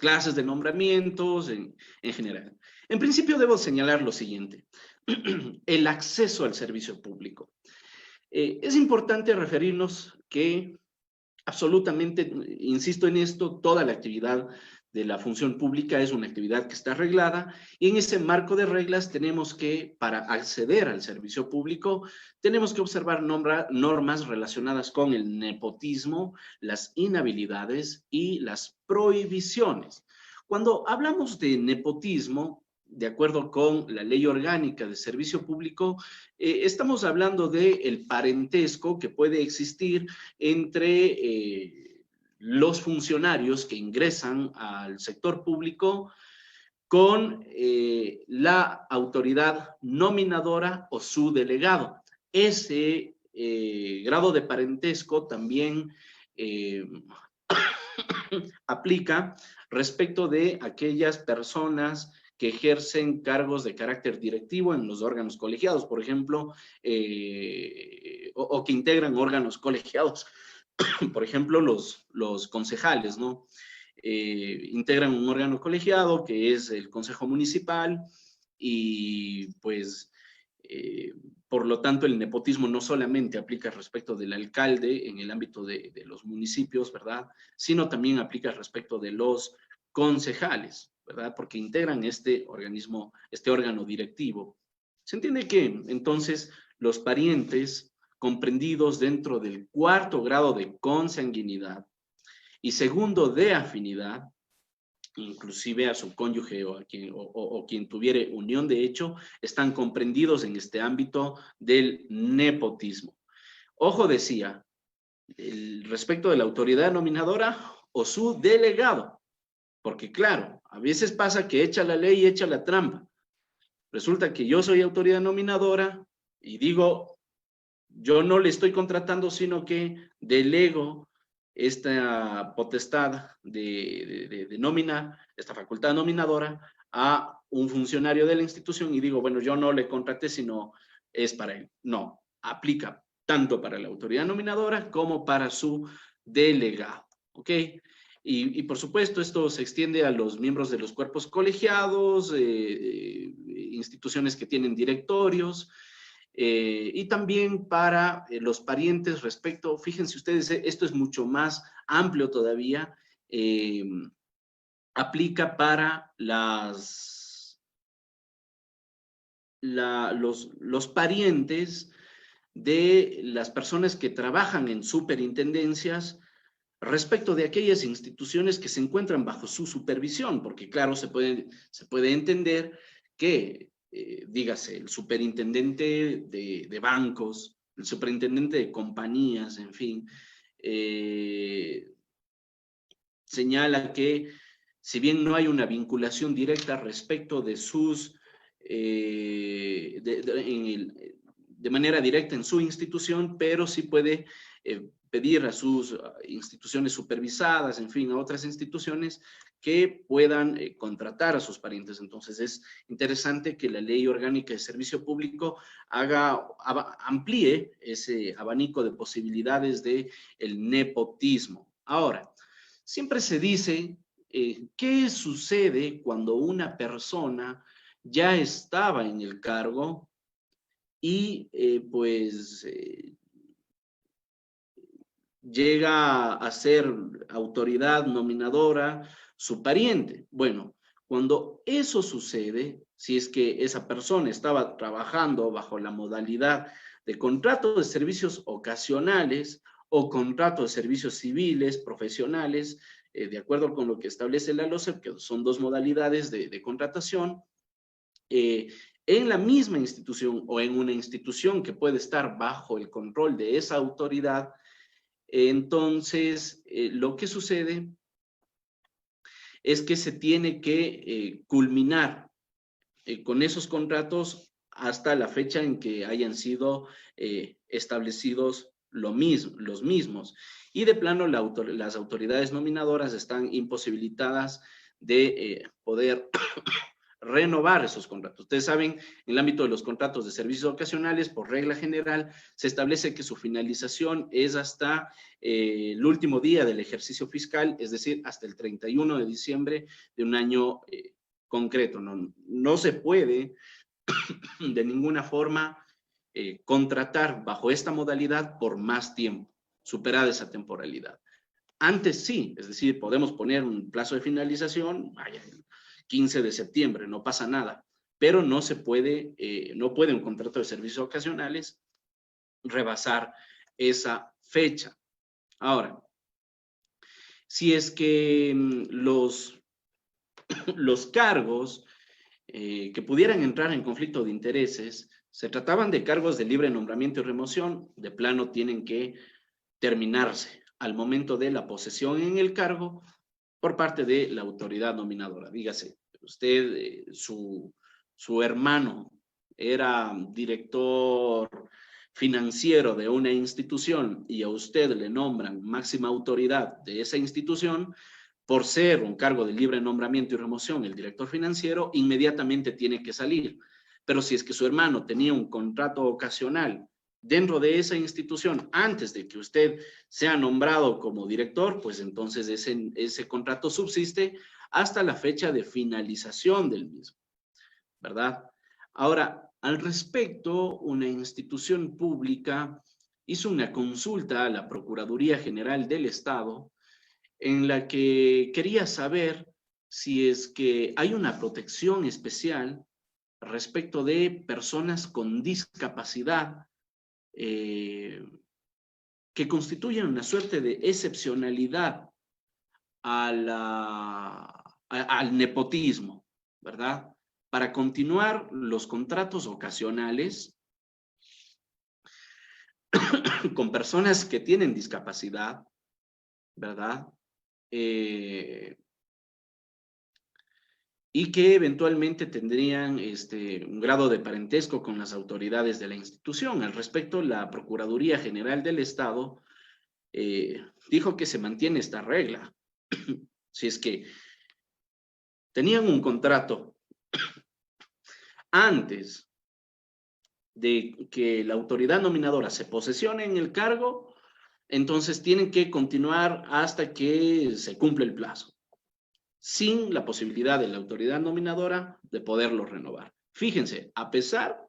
clases de nombramientos en general. En principio debo señalar lo siguiente, el acceso al servicio público. Es importante referirnos que absolutamente, insisto en esto, toda la actividad de la función pública es una actividad que está arreglada y en ese marco de reglas tenemos que, para acceder al servicio público, tenemos que observar normas relacionadas con el nepotismo, las inhabilidades y las prohibiciones. Cuando hablamos de nepotismo, de acuerdo con la Ley Orgánica de Servicio Público, estamos hablando del parentesco que puede existir entre los funcionarios que ingresan al sector público con la autoridad nominadora o su delegado. Ese grado de parentesco también aplica respecto de aquellas personas que ejercen cargos de carácter directivo en los órganos colegiados, por ejemplo, o que integran órganos colegiados, por ejemplo, los concejales, ¿no? Integran un órgano colegiado que es el Consejo Municipal y pues por lo tanto el nepotismo no solamente aplica respecto del alcalde en el ámbito de los municipios, ¿verdad? Sino también aplica respecto de los concejales, ¿verdad? Porque integran este organismo, este órgano directivo. Se entiende que entonces los parientes comprendidos dentro del cuarto grado de consanguinidad y segundo de afinidad, inclusive a su cónyuge o quien tuviere unión de hecho, están comprendidos en este ámbito del nepotismo. Ojo, decía, respecto de la autoridad nominadora o su delegado, porque claro, a veces pasa que echa la ley y echa la trampa. Resulta que yo soy autoridad nominadora y digo, yo no le estoy contratando, sino que delego esta potestad de nominar, esta facultad nominadora a un funcionario de la institución y digo, bueno, yo no le contraté, sino es para él. No, aplica tanto para la autoridad nominadora como para su delegado, ¿ok? Y por supuesto, esto se extiende a los miembros de los cuerpos colegiados, instituciones que tienen directorios, y también para los parientes respecto, fíjense ustedes, esto es mucho más amplio todavía, aplica para los parientes de las personas que trabajan en superintendencias respecto de aquellas instituciones que se encuentran bajo su supervisión, porque claro, se puede entender que dígase, el superintendente de bancos, el superintendente de compañías, en fin, señala que si bien no hay una vinculación directa respecto de sus, de manera directa en su institución, pero sí puede pedir a sus instituciones supervisadas, en fin, a otras instituciones que puedan contratar a sus parientes. Entonces es interesante que la Ley Orgánica de Servicio Público amplíe ese abanico de posibilidades del nepotismo. Ahora, siempre se dice, ¿qué sucede cuando una persona ya estaba en el cargo y llega a ser autoridad nominadora su pariente? Bueno, cuando eso sucede, si es que esa persona estaba trabajando bajo la modalidad de contrato de servicios ocasionales o contrato de servicios civiles, profesionales, de acuerdo con lo que establece la LOCEP, que son dos modalidades de contratación, en la misma institución o en una institución que puede estar bajo el control de esa autoridad, entonces lo que sucede es que se tiene que culminar con esos contratos hasta la fecha en que hayan sido establecidos los mismos. Y de plano las autoridades nominadoras están imposibilitadas de poder renovar esos contratos. Ustedes saben, en el ámbito de los contratos de servicios ocasionales, por regla general, se establece que su finalización es hasta el último día del ejercicio fiscal, es decir, hasta el 31 de diciembre de un año concreto. No se puede de ninguna forma contratar bajo esta modalidad por más tiempo, superada esa temporalidad. Antes sí, es decir, podemos poner un plazo de finalización, vaya, 15 de septiembre, no pasa nada, pero no se puede, no puede un contrato de servicios ocasionales rebasar esa fecha. Ahora, si es que los cargos que pudieran entrar en conflicto de intereses se trataban de cargos de libre nombramiento y remoción, de plano tienen que terminarse al momento de la posesión en el cargo por parte de la autoridad nominadora. Dígase, usted, su hermano era director financiero de una institución y a usted le nombran máxima autoridad de esa institución, por ser un cargo de libre nombramiento y remoción el director financiero, inmediatamente tiene que salir. Pero si es que su hermano tenía un contrato ocasional dentro de esa institución antes de que usted sea nombrado como director, pues entonces ese contrato subsiste hasta la fecha de finalización del mismo, ¿verdad? Ahora, al respecto, una institución pública hizo una consulta a la Procuraduría General del Estado en la que quería saber si es que hay una protección especial respecto de personas con discapacidad que constituyen una suerte de excepcionalidad al nepotismo, ¿verdad? Para continuar los contratos ocasionales con personas que tienen discapacidad, ¿verdad? Y que eventualmente tendrían un grado de parentesco con las autoridades de la institución. Al respecto, la Procuraduría General del Estado dijo que se mantiene esta regla. Si es que tenían un contrato antes de que la autoridad nominadora se posesione en el cargo, entonces tienen que continuar hasta que se cumpla el plazo, sin la posibilidad de la autoridad nominadora de poderlo renovar. Fíjense, a pesar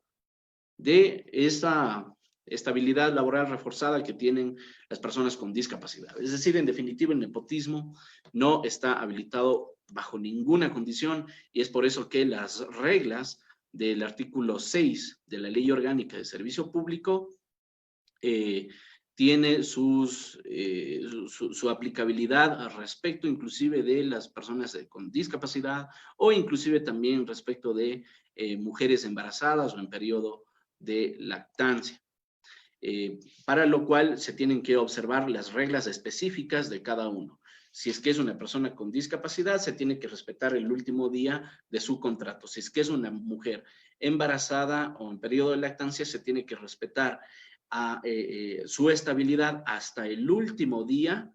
de esa estabilidad laboral reforzada que tienen las personas con discapacidad. Es decir, en definitiva, el nepotismo no está habilitado bajo ninguna condición y es por eso que las reglas del artículo 6 de la Ley Orgánica de Servicio Público tiene su aplicabilidad al respecto inclusive de las personas con discapacidad o inclusive también respecto de mujeres embarazadas o en periodo de lactancia. Para lo cual se tienen que observar las reglas específicas de cada uno. Si es que es una persona con discapacidad, se tiene que respetar el último día de su contrato. Si es que es una mujer embarazada o en periodo de lactancia, se tiene que respetar su estabilidad hasta el último día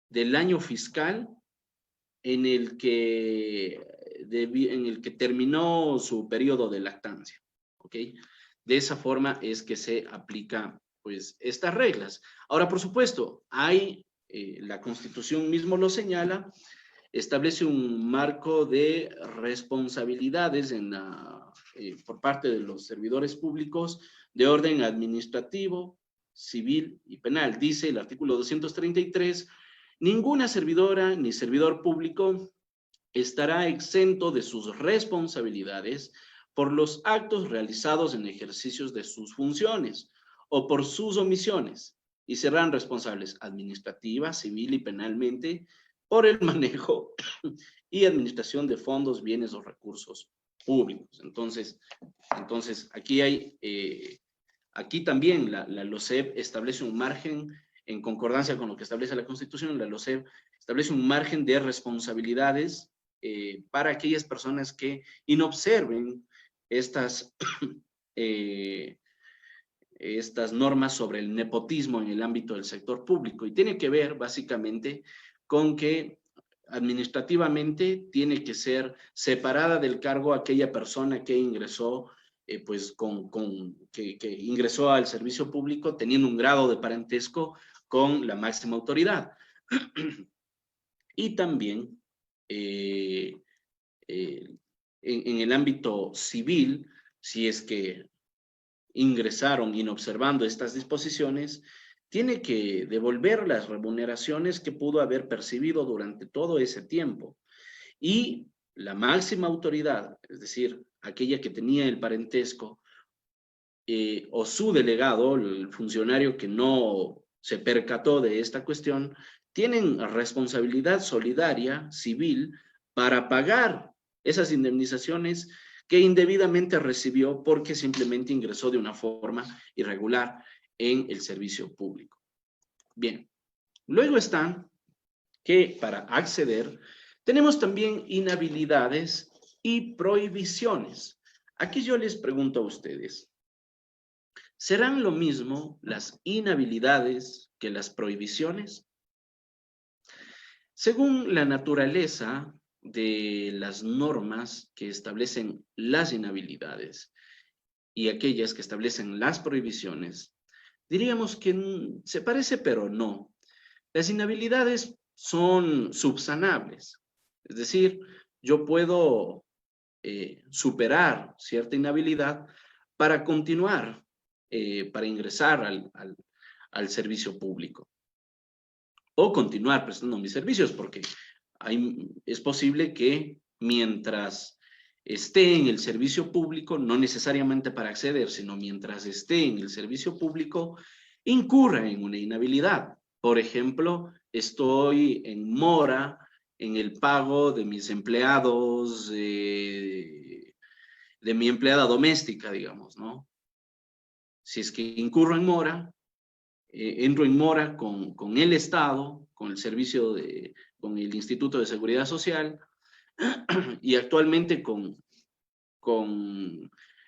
del año fiscal en el que terminó su periodo de lactancia. ¿Ok? De esa forma es que se aplica pues estas reglas. Ahora, por supuesto, la Constitución mismo lo señala, establece un marco de responsabilidades por parte de los servidores públicos de orden administrativo, civil y penal. Dice el artículo 233, ninguna servidora ni servidor público estará exento de sus responsabilidades por los actos realizados en ejercicios de sus funciones o por sus omisiones y serán responsables administrativa, civil y penalmente por el manejo y administración de fondos, bienes o recursos públicos. Entonces aquí también la LOCEP establece un margen en concordancia con lo que establece la Constitución. La LOCEP establece un margen de responsabilidades para aquellas personas que inobserven estas normas sobre el nepotismo en el ámbito del sector público, y tiene que ver básicamente con que administrativamente tiene que ser separada del cargo aquella persona que ingresó que ingresó al servicio público teniendo un grado de parentesco con la máxima autoridad. Y también en el ámbito civil, si es que ingresaron inobservando estas disposiciones, tiene que devolver las remuneraciones que pudo haber percibido durante todo ese tiempo. Y la máxima autoridad, es decir, aquella que tenía el parentesco, o su delegado, el funcionario que no se percató de esta cuestión, tienen responsabilidad solidaria civil para pagar esas indemnizaciones que indebidamente recibió porque simplemente ingresó de una forma irregular en el servicio público. Bien, luego están que para acceder Tenemos también inhabilidades y prohibiciones. Aquí yo les pregunto a ustedes, ¿serán lo mismo las inhabilidades que las prohibiciones? Según la naturaleza de las normas que establecen las inhabilidades y aquellas que establecen las prohibiciones, diríamos que se parece, pero no. Las inhabilidades son subsanables, es decir, yo puedo superar cierta inhabilidad para continuar, para ingresar al servicio público o continuar prestando mis servicios, porque es posible que mientras esté en el servicio público, no necesariamente para acceder, sino mientras esté en el servicio público, incurra en una inhabilidad. Por ejemplo, estoy en mora en el pago de mis empleados, de mi empleada doméstica, digamos, ¿no? Si es que incurro en mora, entro en mora con el Estado, con el servicio con el Instituto de Seguridad Social y actualmente con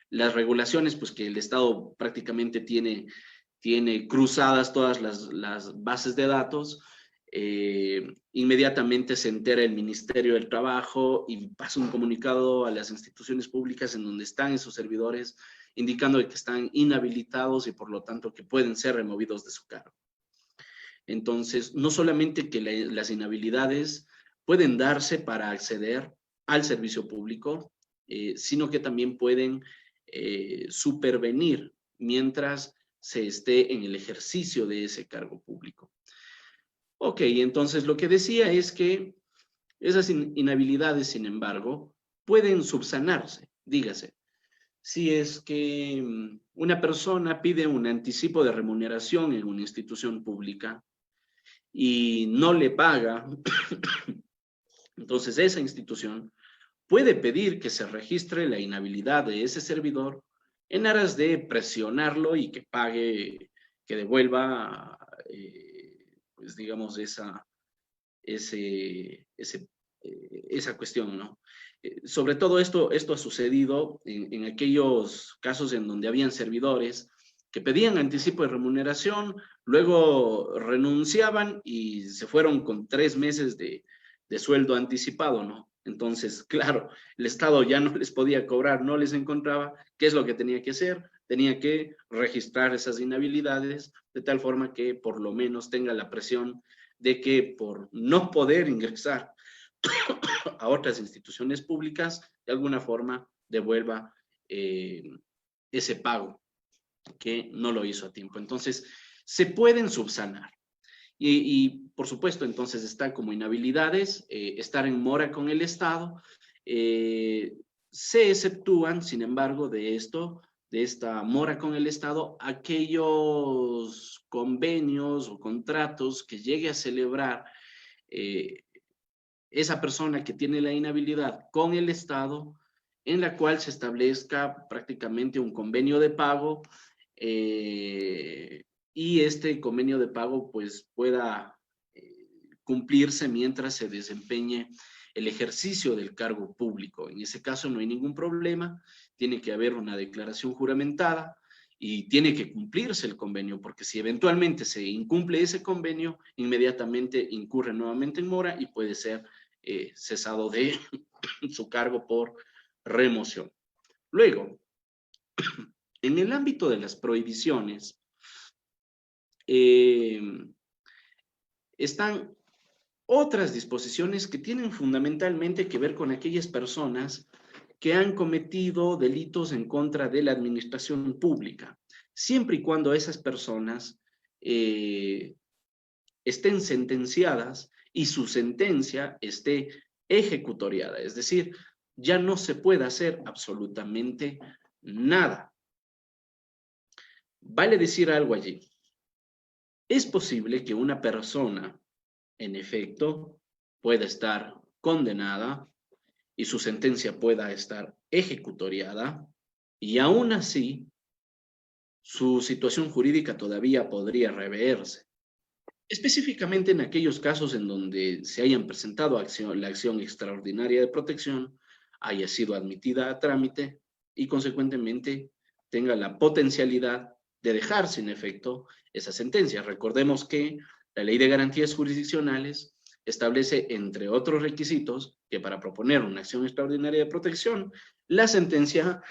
las regulaciones, pues que el Estado prácticamente tiene cruzadas todas las bases de datos. Inmediatamente se entera el Ministerio del Trabajo y pasa un comunicado a las instituciones públicas en donde están esos servidores, indicando que están inhabilitados y por lo tanto que pueden ser removidos de su cargo. Entonces, no solamente que las inhabilidades pueden darse para acceder al servicio público, sino que también pueden supervenir mientras se esté en el ejercicio de ese cargo público. Ok, entonces lo que decía es que esas inhabilidades, sin embargo, pueden subsanarse. Dígase, si es que una persona pide un anticipo de remuneración en una institución pública y no le paga, entonces esa institución puede pedir que se registre la inhabilidad de ese servidor en aras de presionarlo y que pague, que devuelva, pues digamos, esa cuestión, ¿no? Sobre todo esto ha sucedido en aquellos casos en donde habían servidores que pedían anticipo de remuneración, luego renunciaban y se fueron con 3 meses de sueldo anticipado, ¿no? Entonces, claro, el Estado ya no les podía cobrar, no les encontraba. ¿Qué es lo que tenía que hacer? Tenía que registrar esas inhabilidades de tal forma que por lo menos tenga la presión de que por no poder ingresar a otras instituciones públicas, de alguna forma devuelva ese pago que no lo hizo a tiempo. Entonces, se pueden subsanar. Y por supuesto, entonces está como inhabilidades, estar en mora con el Estado. Se exceptúan, sin embargo, de esta mora con el Estado, aquellos convenios o contratos que llegue a celebrar esa persona que tiene la inhabilidad con el Estado, en la cual se establezca prácticamente un convenio de pago y este convenio de pago pues pueda cumplirse mientras se desempeñe el ejercicio del cargo público. En ese caso no hay ningún problema, tiene que haber una declaración juramentada y tiene que cumplirse el convenio, porque si eventualmente se incumple ese convenio, inmediatamente incurre nuevamente en mora y puede ser cesado de su cargo por remoción. Luego, en el ámbito de las prohibiciones, están otras disposiciones que tienen fundamentalmente que ver con aquellas personas que han cometido delitos en contra de la administración pública, siempre y cuando esas personas estén sentenciadas y su sentencia esté ejecutoriada, es decir, ya no se puede hacer absolutamente nada. Vale decir algo allí. Es posible que una persona, en efecto, pueda estar condenada y su sentencia pueda estar ejecutoriada y aún así su situación jurídica todavía podría reverse. específicamente en aquellos casos en donde se hayan presentado la acción extraordinaria de protección, haya sido admitida a trámite y consecuentemente tenga la potencialidad de dejar sin efecto esa sentencia. Recordemos que la Ley de Garantías Jurisdiccionales establece, entre otros requisitos, que para proponer una acción extraordinaria de protección, la sentencia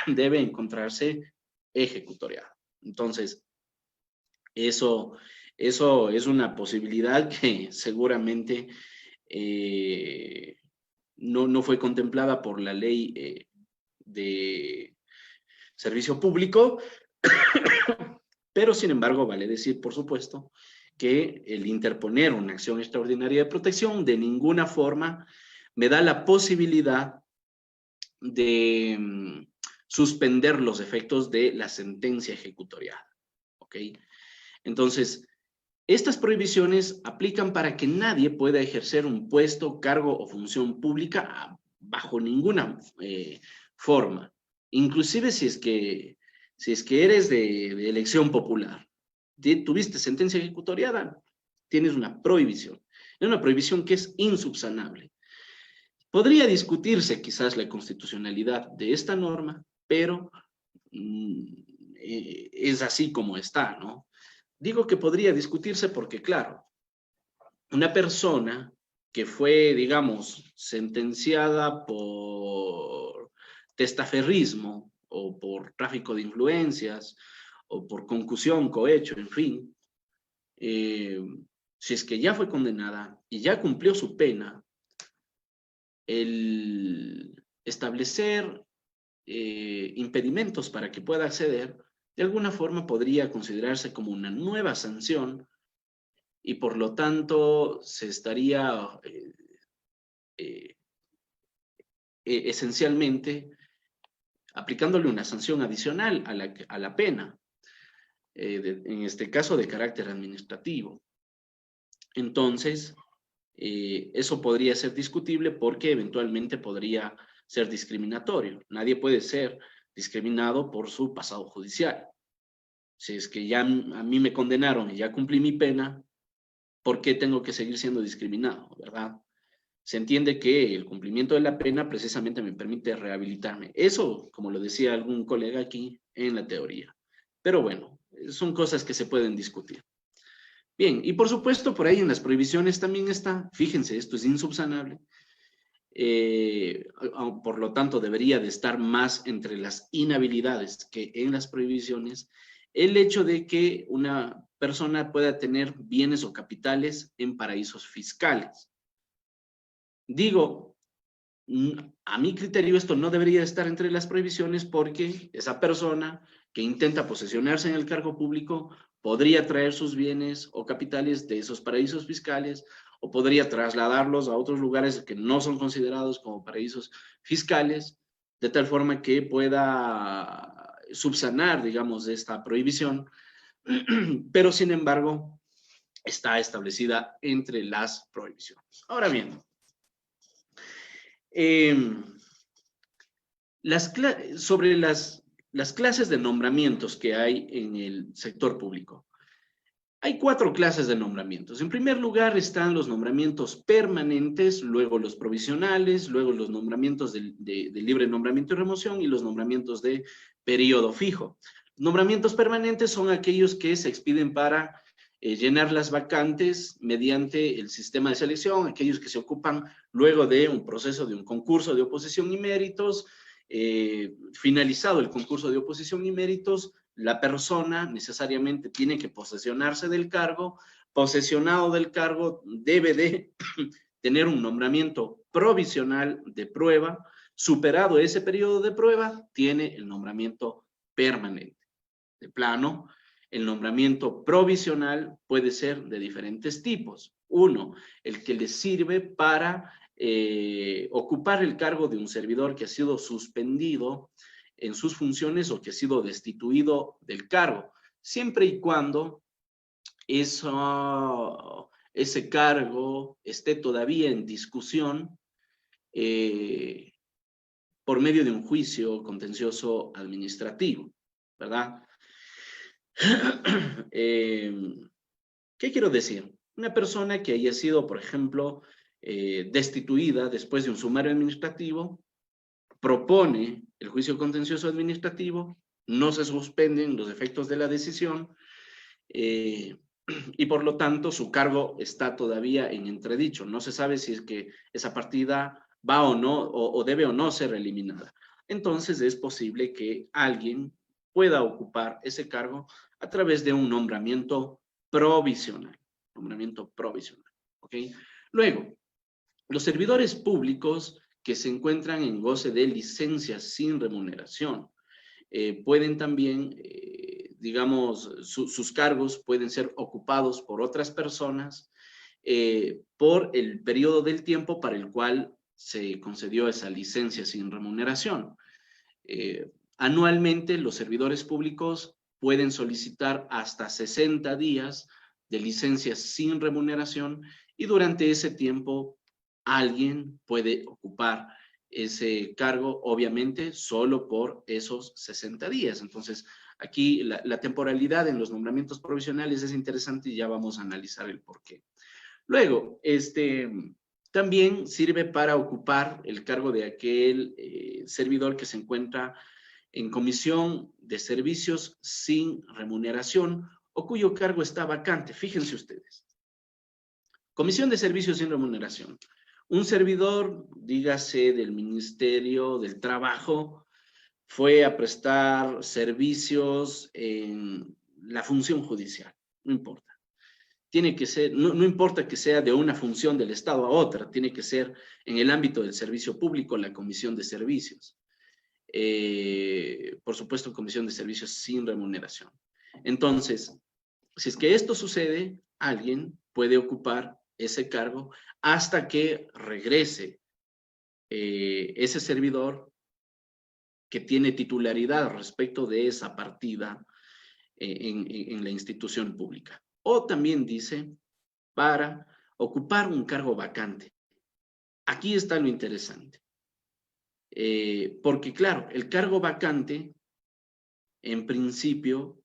debe encontrarse ejecutoriada. Entonces, eso, eso es una posibilidad que seguramente no fue contemplada por la ley de servicio público, pero sin embargo vale decir, por supuesto, que el interponer una acción extraordinaria de protección de ninguna forma me da la posibilidad de suspender los efectos de la sentencia ejecutoriada. ¿Ok? Entonces, estas prohibiciones aplican para que nadie pueda ejercer un puesto, cargo o función pública bajo ninguna forma. Inclusive si es que eres de elección popular, tuviste sentencia ejecutoriada, tienes una prohibición. Es una prohibición que es insubsanable. Podría discutirse quizás la constitucionalidad de esta norma, pero es así como está, ¿no? Digo que podría discutirse porque, claro, una persona que fue, digamos, sentenciada por testaferrismo o por tráfico de influencias o por concusión, cohecho, en fin, si es que ya fue condenada y ya cumplió su pena, el establecer impedimentos para que pueda acceder, de alguna forma podría considerarse como una nueva sanción y por lo tanto se estaría eh, esencialmente aplicándole una sanción adicional a la pena, en este caso de carácter administrativo. Entonces, eso podría ser discutible porque eventualmente podría ser discriminatorio. Nadie puede ser discriminado por su pasado judicial. Si es que ya a mí me condenaron y ya cumplí mi pena, ¿por qué tengo que seguir siendo discriminado, verdad? Se entiende que el cumplimiento de la pena precisamente me permite rehabilitarme. Eso, como lo decía algún colega aquí, en la teoría. Pero bueno, son cosas que se pueden discutir. Bien, y por supuesto, por ahí en las prohibiciones también está, fíjense, esto es insubsanable, por lo tanto debería de estar más entre las inhabilidades que en las prohibiciones, el hecho de que una persona pueda tener bienes o capitales en paraísos fiscales. Digo, a mi criterio esto no debería estar entre las prohibiciones porque esa persona que intenta posesionarse en el cargo público podría traer sus bienes o capitales de esos paraísos fiscales o podría trasladarlos a otros lugares que no son considerados como paraísos fiscales, de tal forma que pueda subsanar, digamos, esta prohibición, pero sin embargo está establecida entre las prohibiciones. Ahora bien, sobre las clases de nombramientos que hay en el sector público. Hay 4 clases de nombramientos. En primer lugar están los nombramientos permanentes, luego los provisionales, luego los nombramientos de libre nombramiento y remoción y los nombramientos de periodo fijo. Nombramientos permanentes son aquellos que se expiden para llenar las vacantes mediante el sistema de selección, aquellos que se ocupan luego de un proceso de un concurso de oposición y méritos, finalizado el concurso de oposición y méritos, la persona necesariamente tiene que posesionarse del cargo, posesionado del cargo debe de tener un nombramiento provisional de prueba, superado ese periodo de prueba, tiene el nombramiento permanente. De plano, el nombramiento provisional puede ser de diferentes tipos. Uno, el que le sirve para ocupar el cargo de un servidor que ha sido suspendido en sus funciones o que ha sido destituido del cargo, siempre y cuando ese cargo esté todavía en discusión por medio de un juicio contencioso administrativo, ¿verdad? ¿Qué quiero decir? Una persona que haya sido, por ejemplo, destituida después de un sumario administrativo, propone el juicio contencioso administrativo, no se suspenden los efectos de la decisión, y por lo tanto su cargo está todavía en entredicho. No se sabe si es que esa partida va o no, o debe o no ser eliminada. Entonces es posible que alguien pueda ocupar ese cargo a través de un nombramiento provisional. Nombramiento provisional, ¿ok? Luego, los servidores públicos que se encuentran en goce de licencias sin remuneración pueden también, digamos, sus cargos pueden ser ocupados por otras personas por el periodo del tiempo para el cual se concedió esa licencia sin remuneración. Anualmente, los servidores públicos pueden solicitar hasta 60 días de licencias sin remuneración y durante ese tiempo alguien puede ocupar ese cargo, obviamente, solo por esos 60 días. Entonces, aquí la temporalidad en los nombramientos provisionales es interesante y ya vamos a analizar el por qué. Luego, también sirve para ocupar el cargo de aquel servidor que se encuentra en comisión de servicios sin remuneración o cuyo cargo está vacante. Fíjense ustedes. Comisión de servicios sin remuneración. Un servidor, dígase del Ministerio del Trabajo, fue a prestar servicios en la función judicial. No importa. Tiene que ser, no importa que sea de una función del Estado a otra, tiene que ser en el ámbito del servicio público, la comisión de servicios. Por supuesto, comisión de servicios sin remuneración. Entonces, si es que esto sucede, alguien puede ocupar ese cargo hasta que regrese ese servidor que tiene titularidad respecto de esa partida en la institución pública. O también dice, para ocupar un cargo vacante. Aquí está lo interesante. Porque claro, el cargo vacante, en principio,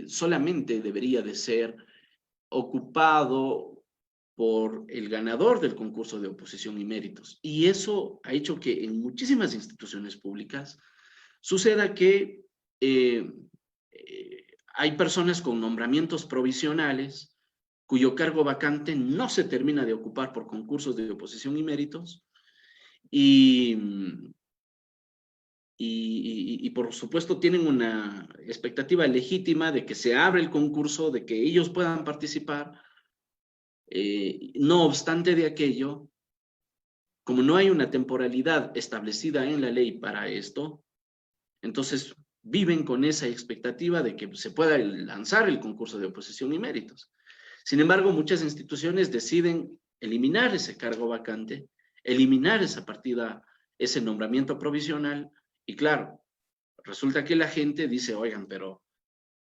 solamente debería de ser ocupado por el ganador del concurso de oposición y méritos. Y eso ha hecho que en muchísimas instituciones públicas suceda que hay personas con nombramientos provisionales cuyo cargo vacante no se termina de ocupar por concursos de oposición y méritos y por supuesto tienen una expectativa legítima de que se abra el concurso, de que ellos puedan participar. No obstante de aquello, como no hay una temporalidad establecida en la ley para esto, entonces viven con esa expectativa de que se pueda lanzar el concurso de oposición y méritos. Sin embargo, muchas instituciones deciden eliminar ese cargo vacante, eliminar esa partida, ese nombramiento provisional, y claro, resulta que la gente dice, oigan, pero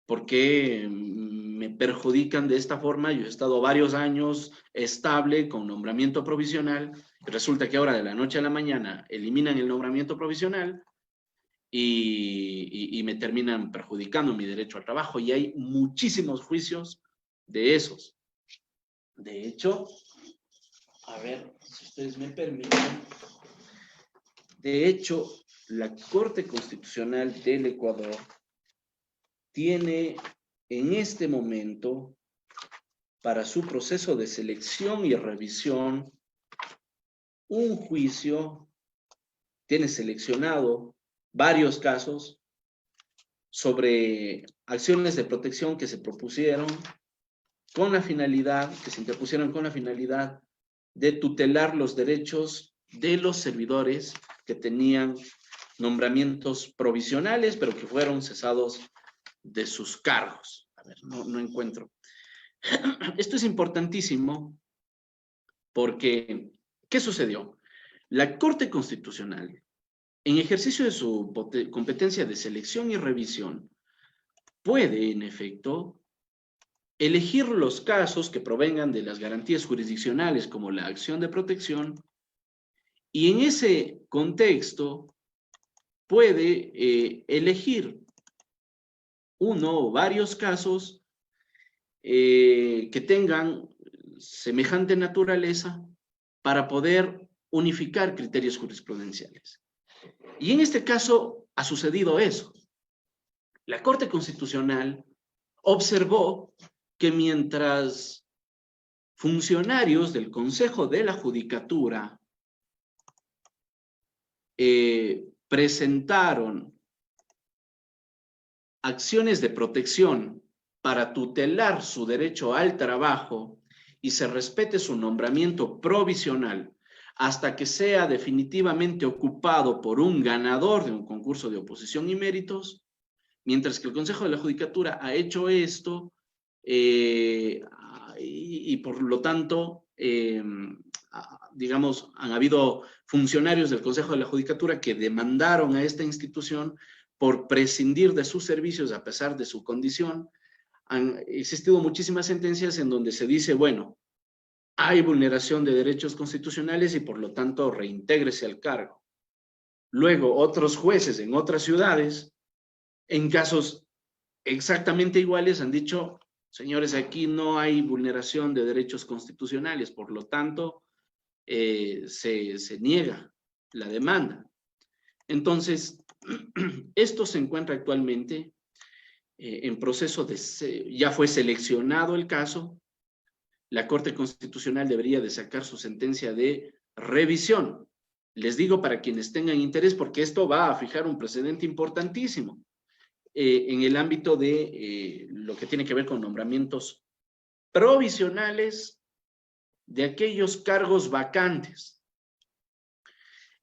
¿por qué me perjudican de esta forma? Yo he estado varios años estable con nombramiento provisional, y resulta que ahora de la noche a la mañana eliminan el nombramiento provisional y me terminan perjudicando mi derecho al trabajo, y hay muchísimos juicios de esos. De hecho, a ver, si ustedes me permiten, de hecho, la Corte Constitucional del Ecuador tiene en este momento, para su proceso de selección y revisión, un juicio, tiene seleccionado varios casos sobre acciones de protección que se propusieron con la finalidad, que se interpusieron con la finalidad de tutelar los derechos de los servidores que tenían nombramientos provisionales, pero que fueron cesados de sus cargos. A ver, no encuentro. Esto es importantísimo porque, ¿qué sucedió? La Corte Constitucional, en ejercicio de su competencia de selección y revisión, puede, en efecto, elegir los casos que provengan de las garantías jurisdiccionales como la acción de protección, y en ese contexto puede elegir uno o varios casos que tengan semejante naturaleza para poder unificar criterios jurisprudenciales. Y en este caso ha sucedido eso. La Corte Constitucional observó que mientras funcionarios del Consejo de la Judicatura presentaron acciones de protección para tutelar su derecho al trabajo y se respete su nombramiento provisional hasta que sea definitivamente ocupado por un ganador de un concurso de oposición y méritos, mientras que el Consejo de la Judicatura ha hecho esto y por lo tanto, digamos, han habido funcionarios del Consejo de la Judicatura que demandaron a esta institución por prescindir de sus servicios a pesar de su condición. Han existido muchísimas sentencias en donde se dice, bueno, hay vulneración de derechos constitucionales y por lo tanto reintégrese al cargo. Luego, otros jueces en otras ciudades, en casos exactamente iguales, han dicho, señores, aquí no hay vulneración de derechos constitucionales, por lo tanto, se niega la demanda. Entonces, esto se encuentra actualmente en proceso de, ya fue seleccionado el caso, la Corte Constitucional debería de sacar su sentencia de revisión. Les digo para quienes tengan interés, porque esto va a fijar un precedente importantísimo en el ámbito de lo que tiene que ver con nombramientos provisionales de aquellos cargos vacantes.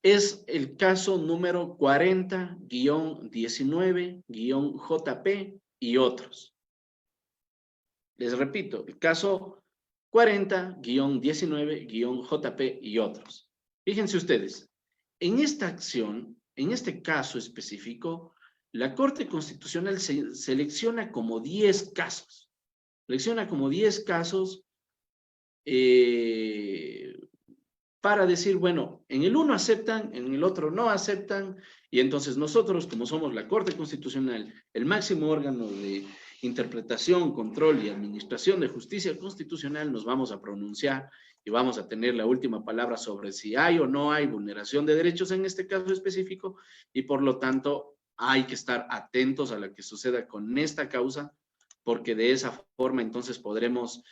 Es el caso número 40-19-JP y otros. Les repito, el caso 40-19-JP y otros. Fíjense ustedes, en esta acción, en este caso específico, la Corte Constitucional selecciona como 10 casos. Selecciona como 10 casos para decir, bueno, en el uno aceptan, en el otro no aceptan, y entonces nosotros, como somos la Corte Constitucional, el máximo órgano de interpretación, control y administración de justicia constitucional, nos vamos a pronunciar y vamos a tener la última palabra sobre si hay o no hay vulneración de derechos en este caso específico, y por lo tanto hay que estar atentos a lo que suceda con esta causa, porque de esa forma entonces podremos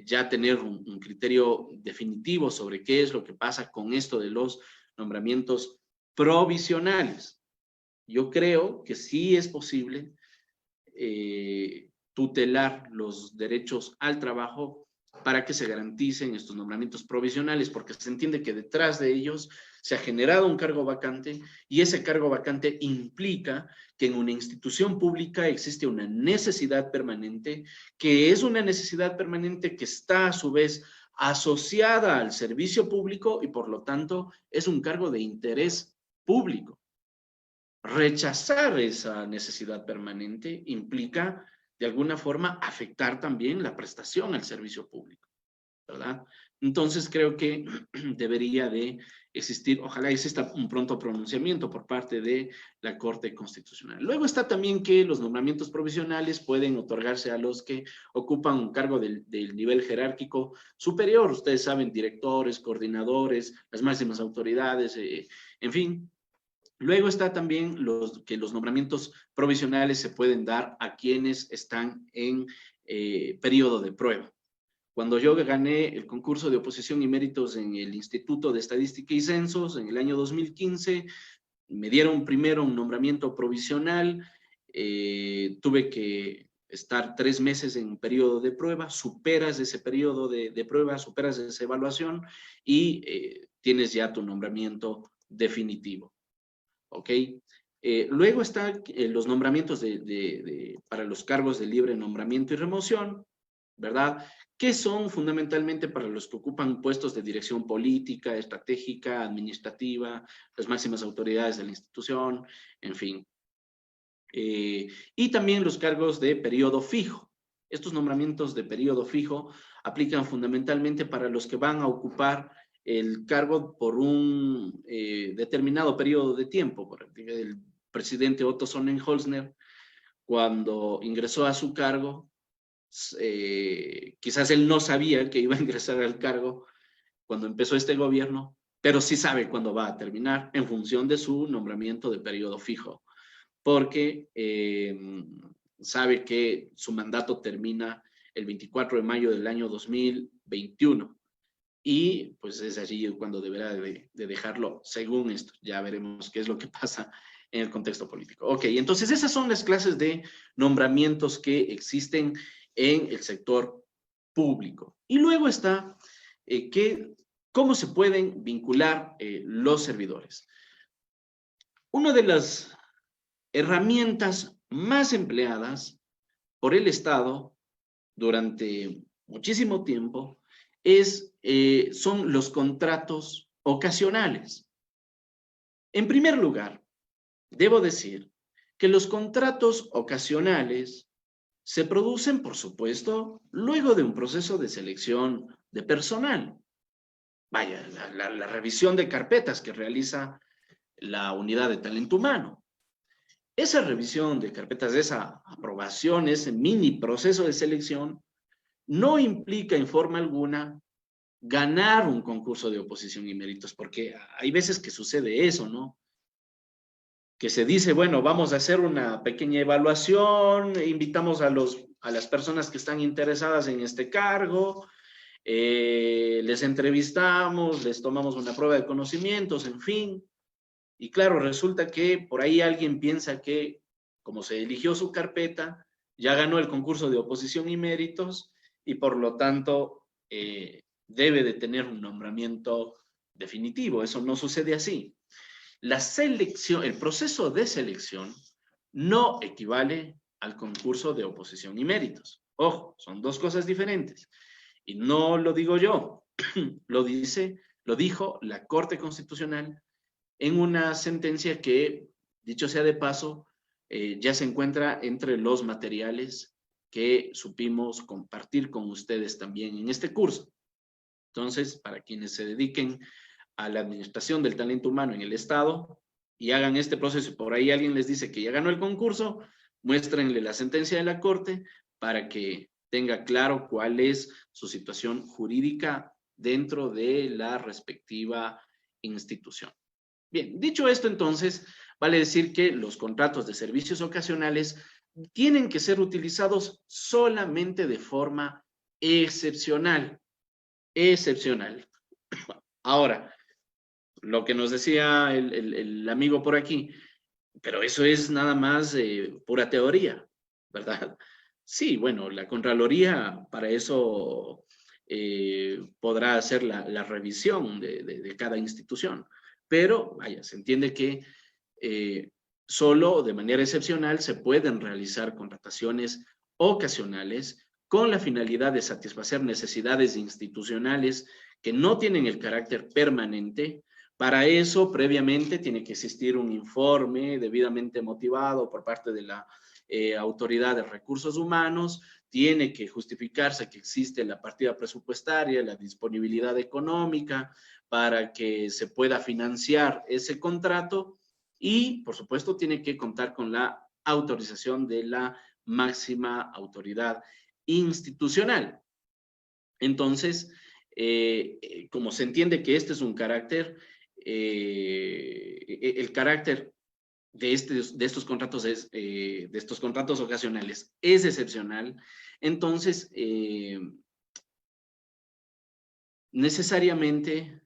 ya tener un criterio definitivo sobre qué es lo que pasa con esto de los nombramientos provisionales. Yo creo que sí es posible tutelar los derechos al trabajo para que se garanticen estos nombramientos provisionales, porque se entiende que detrás de ellos se ha generado un cargo vacante y ese cargo vacante implica que en una institución pública existe una necesidad permanente, que es una necesidad permanente que está a su vez asociada al servicio público y por lo tanto es un cargo de interés público. Rechazar esa necesidad permanente implica de alguna forma afectar también la prestación al servicio público, ¿verdad? Entonces creo que debería de existir, ojalá exista un pronto pronunciamiento por parte de la Corte Constitucional. Luego está también que los nombramientos provisionales pueden otorgarse a los que ocupan un cargo del nivel jerárquico superior. Ustedes saben, directores, coordinadores, las máximas autoridades, en fin. Luego está también que los nombramientos provisionales se pueden dar a quienes están en periodo de prueba. Cuando yo gané el concurso de oposición y méritos en el Instituto de Estadística y Censos en el año 2015, me dieron primero un nombramiento provisional, tuve que estar 3 meses en periodo de prueba, superas ese periodo de prueba, superas esa evaluación y tienes ya tu nombramiento definitivo. ¿Ok? Luego están los nombramientos para los cargos de libre nombramiento y remoción, ¿verdad? Que son fundamentalmente para los que ocupan puestos de dirección política, estratégica, administrativa, las máximas autoridades de la institución, en fin. Y también los cargos de periodo fijo. Estos nombramientos de periodo fijo aplican fundamentalmente para los que van a ocupar el cargo por un determinado periodo de tiempo. Por ejemplo, el presidente Otto Sonnenholzner, cuando ingresó a su cargo, quizás él no sabía que iba a ingresar al cargo cuando empezó este gobierno, pero sí sabe cuándo va a terminar en función de su nombramiento de periodo fijo, porque sabe que su mandato termina el 24 de mayo del año 2021 y pues es allí cuando deberá de dejarlo, según esto. Ya veremos qué es lo que pasa en el contexto político. Ok, entonces esas son las clases de nombramientos que existen en el sector público. Y luego está cómo se pueden vincular los servidores. Una de las herramientas más empleadas por el Estado durante muchísimo tiempo son los contratos ocasionales. En primer lugar, debo decir que los contratos ocasionales se producen, por supuesto, luego de un proceso de selección de personal. Vaya, la revisión de carpetas que realiza la unidad de talento humano. Esa revisión de carpetas, esa aprobación, ese mini proceso de selección, no implica en forma alguna ganar un concurso de oposición y méritos, porque hay veces que sucede eso, ¿no? Que se dice, bueno, vamos a hacer una pequeña evaluación, invitamos a las personas que están interesadas en este cargo, les entrevistamos, les tomamos una prueba de conocimientos, en fin. Y claro, resulta que por ahí alguien piensa que, como se eligió su carpeta, ya ganó el concurso de oposición y méritos y por lo tanto debe de tener un nombramiento definitivo. Eso no sucede así. La selección, el proceso de selección no equivale al concurso de oposición y méritos. Ojo, son dos cosas diferentes. Y no lo digo yo, lo dijo la Corte Constitucional en una sentencia que, dicho sea de paso, ya se encuentra entre los materiales que supimos compartir con ustedes también en este curso. Entonces, para quienes se dediquen a la administración del talento humano en el Estado y hagan este proceso, por ahí alguien les dice que ya ganó el concurso, muéstrenle la sentencia de la Corte para que tenga claro cuál es su situación jurídica dentro de la respectiva institución. Bien, dicho esto entonces, vale decir que los contratos de servicios ocasionales tienen que ser utilizados solamente de forma excepcional. Excepcional. Ahora, lo que nos decía el amigo por aquí, pero eso es nada más pura teoría, ¿verdad? Sí, bueno, la Contraloría para eso podrá hacer la revisión de cada institución, pero vaya, se entiende que solo de manera excepcional se pueden realizar contrataciones ocasionales con la finalidad de satisfacer necesidades institucionales que no tienen el carácter permanente. Para eso, previamente, tiene que existir un informe debidamente motivado por parte de la Autoridad de Recursos Humanos, tiene que justificarse que existe la partida presupuestaria, la disponibilidad económica para que se pueda financiar ese contrato y, por supuesto, tiene que contar con la autorización de la máxima autoridad institucional. Entonces, como se entiende que este es un carácter, el carácter de estos contratos de estos contratos ocasionales es excepcional, entonces necesariamente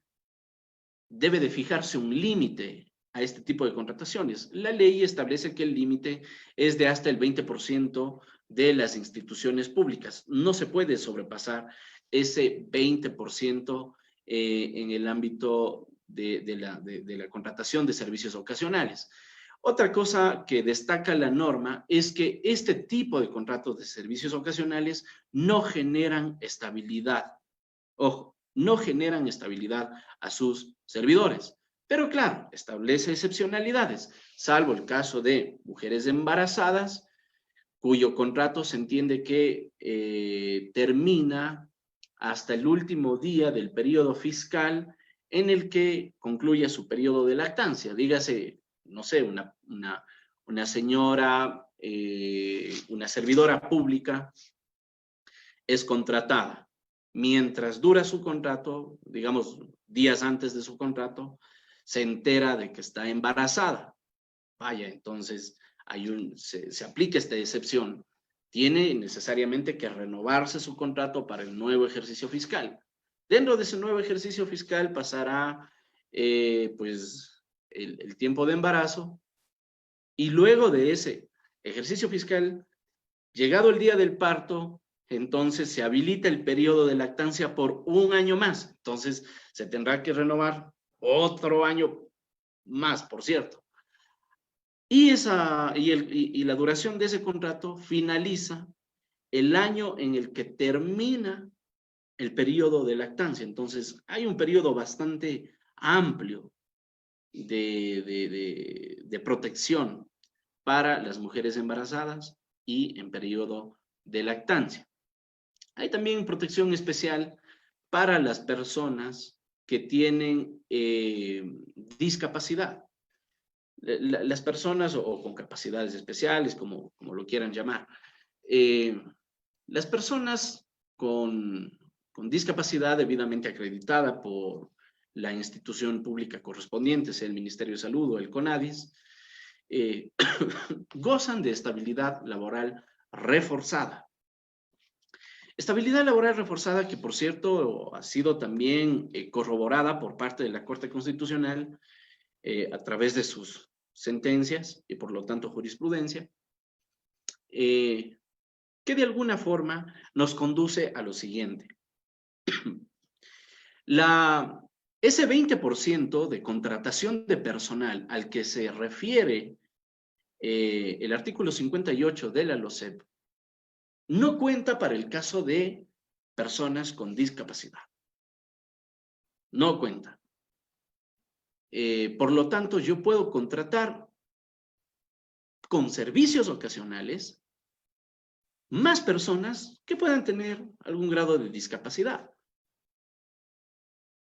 debe de fijarse un límite a este tipo de contrataciones. La ley establece que el límite es de hasta el 20% de las instituciones públicas. No se puede sobrepasar ese 20% en el ámbito de la contratación de servicios ocasionales. Otra cosa que destaca la norma es que este tipo de contratos de servicios ocasionales no generan estabilidad. Ojo, no generan estabilidad a sus servidores. Pero claro, establece excepcionalidades, salvo el caso de mujeres embarazadas, cuyo contrato se entiende que termina hasta el último día del periodo fiscal en el que concluye su periodo de lactancia. Dígase, no sé, una señora, una servidora pública es contratada. Mientras dura su contrato, digamos, días antes de su contrato, se entera de que está embarazada. Vaya, entonces se aplica esta excepción. Tiene necesariamente que renovarse su contrato para el nuevo ejercicio fiscal. Dentro de ese nuevo ejercicio fiscal pasará pues el tiempo de embarazo, y luego de ese ejercicio fiscal, llegado el día del parto, entonces se habilita el periodo de lactancia por un año más. Entonces se tendrá que renovar otro año más, por cierto. Y la duración de ese contrato finaliza el año en el que termina el periodo de lactancia. Entonces hay un periodo bastante amplio de protección para las mujeres embarazadas y en periodo de lactancia. Hay también protección especial para las personas que tienen discapacidad. Las personas o con capacidades especiales, como lo quieran llamar. Las personas con discapacidad debidamente acreditada por la institución pública correspondiente, sea el Ministerio de Salud o el CONADIS, gozan de estabilidad laboral reforzada. Estabilidad laboral reforzada que, por cierto, ha sido también corroborada por parte de la Corte Constitucional a través de sus sentencias y, por lo tanto, jurisprudencia, que de alguna forma nos conduce a lo siguiente. Ese 20% de contratación de personal al que se refiere el artículo 58 de la LOCEP no cuenta para el caso de personas con discapacidad. No cuenta. Por lo tanto, yo puedo contratar con servicios ocasionales más personas que puedan tener algún grado de discapacidad.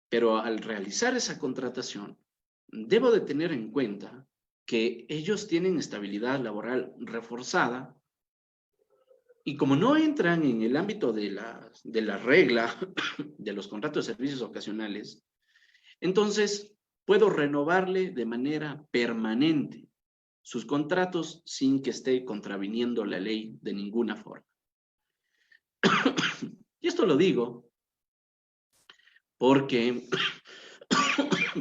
Pero al realizar esa contratación, debo de tener en cuenta que ellos tienen estabilidad laboral reforzada y como no entran en el ámbito de la regla de los contratos de servicios ocasionales, entonces puedo renovarle de manera permanente sus contratos sin que esté contraviniendo la ley de ninguna forma. Y esto lo digo porque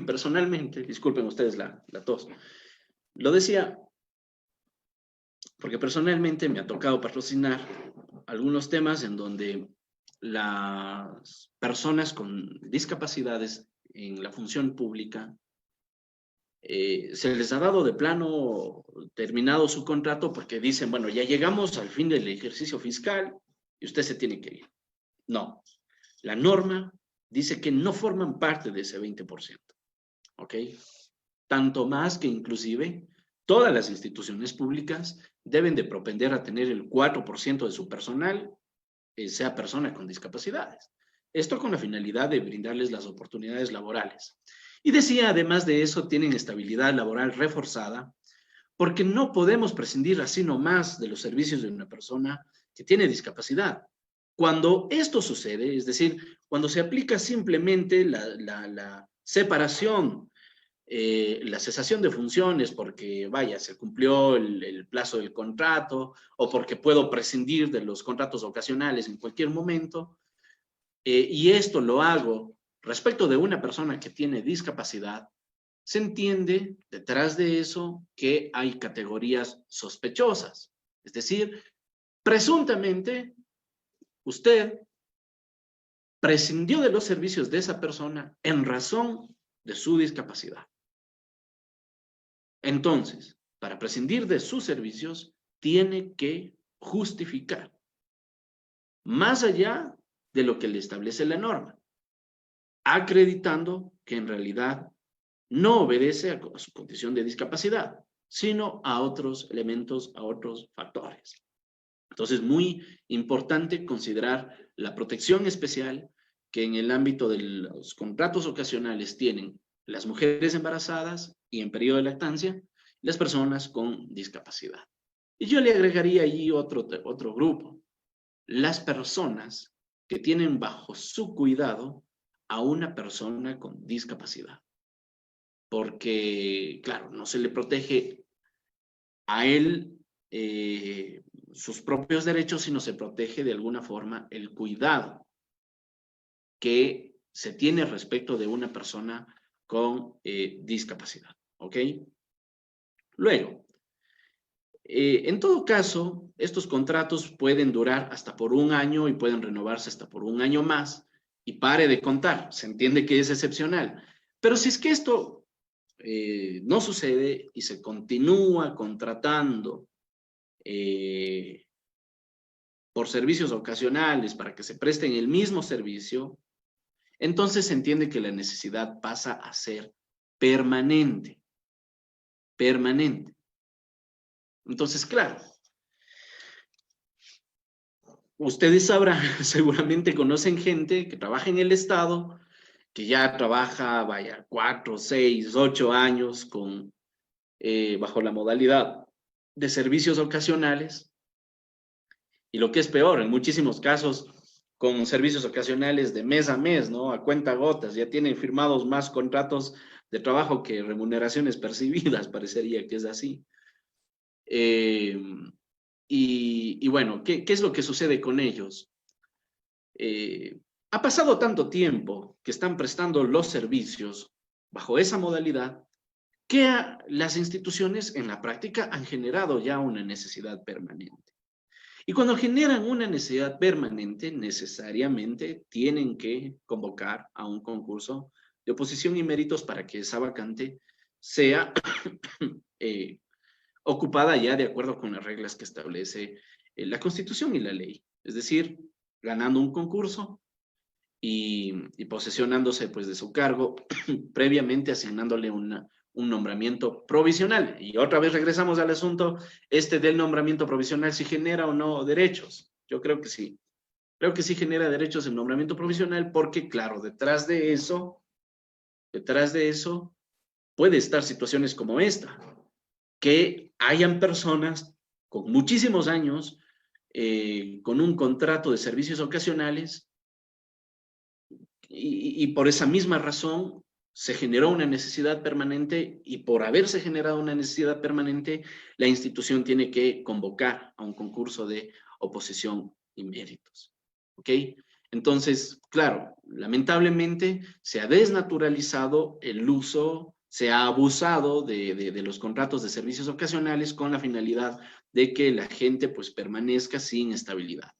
personalmente, disculpen ustedes la tos, lo decía porque personalmente me ha tocado patrocinar algunos temas en donde las personas con discapacidades en la función pública se les ha dado de plano terminado su contrato porque dicen, bueno, ya llegamos al fin del ejercicio fiscal y usted se tiene que ir. No, la norma dice que no forman parte de ese 20%, ¿ok? Tanto más que inclusive todas las instituciones públicas deben de propender a tener el 4% de su personal, sea persona con discapacidades. Esto con la finalidad de brindarles las oportunidades laborales. Y decía, además de eso, tienen estabilidad laboral reforzada, porque no podemos prescindir así nomás de los servicios de una persona que tiene discapacidad. Cuando esto sucede, es decir, cuando se aplica simplemente la separación, la cesación de funciones porque, vaya, se cumplió el plazo del contrato o porque puedo prescindir de los contratos ocasionales en cualquier momento, y esto lo hago respecto de una persona que tiene discapacidad, se entiende detrás de eso que hay categorías sospechosas. Es decir, presuntamente usted prescindió de los servicios de esa persona en razón de su discapacidad. Entonces, para prescindir de sus servicios, tiene que justificar, más allá de lo que le establece la norma, acreditando que en realidad no obedece a su condición de discapacidad, sino a otros elementos, a otros factores. Entonces, muy importante considerar la protección especial que en el ámbito de los contratos ocasionales tienen las mujeres embarazadas y en periodo de lactancia, las personas con discapacidad. Y yo le agregaría ahí otro grupo, las personas que tienen bajo su cuidado a una persona con discapacidad. Porque, claro, no se le protege a él sus propios derechos, sino se protege de alguna forma el cuidado que se tiene respecto de una persona con discapacidad, ¿ok? Luego, en todo caso, estos contratos pueden durar hasta por 1 año y pueden renovarse hasta por 1 año más y pare de contar. Se entiende que es excepcional. Pero si es que esto no sucede y se continúa contratando por servicios ocasionales para que se presten el mismo servicio, entonces se entiende que la necesidad pasa a ser permanente. Permanente. Entonces, claro, ustedes sabrán, seguramente conocen gente que trabaja en el Estado, que ya trabaja, vaya, 4, 6, 8 años bajo la modalidad de servicios ocasionales. Y lo que es peor, en muchísimos casos, con servicios ocasionales de mes a mes, ¿no? A cuentagotas, ya tienen firmados más contratos de trabajo que remuneraciones percibidas, parecería que es así. Y bueno, ¿qué es lo que sucede con ellos? Ha pasado tanto tiempo que están prestando los servicios bajo esa modalidad que las instituciones en la práctica han generado ya una necesidad permanente. Y cuando generan una necesidad permanente, necesariamente tienen que convocar a un concurso de oposición y méritos para que esa vacante sea ocupada ya de acuerdo con las reglas que establece la Constitución y la ley. Es decir, ganando un concurso y posesionándose pues de su cargo, previamente asignándole un nombramiento provisional. Y otra vez regresamos al asunto del nombramiento provisional, si genera o no derechos. Yo creo que sí. Creo que sí genera derechos el nombramiento provisional porque, claro, detrás de eso puede estar situaciones como esta, que hayan personas con muchísimos años, con un contrato de servicios ocasionales, y por esa misma razón se generó una necesidad permanente, y por haberse generado una necesidad permanente, la institución tiene que convocar a un concurso de oposición y méritos. ¿Ok? Entonces, claro, lamentablemente se ha desnaturalizado el uso, se ha abusado de los contratos de servicios ocasionales con la finalidad de que la gente pues permanezca sin estabilidad.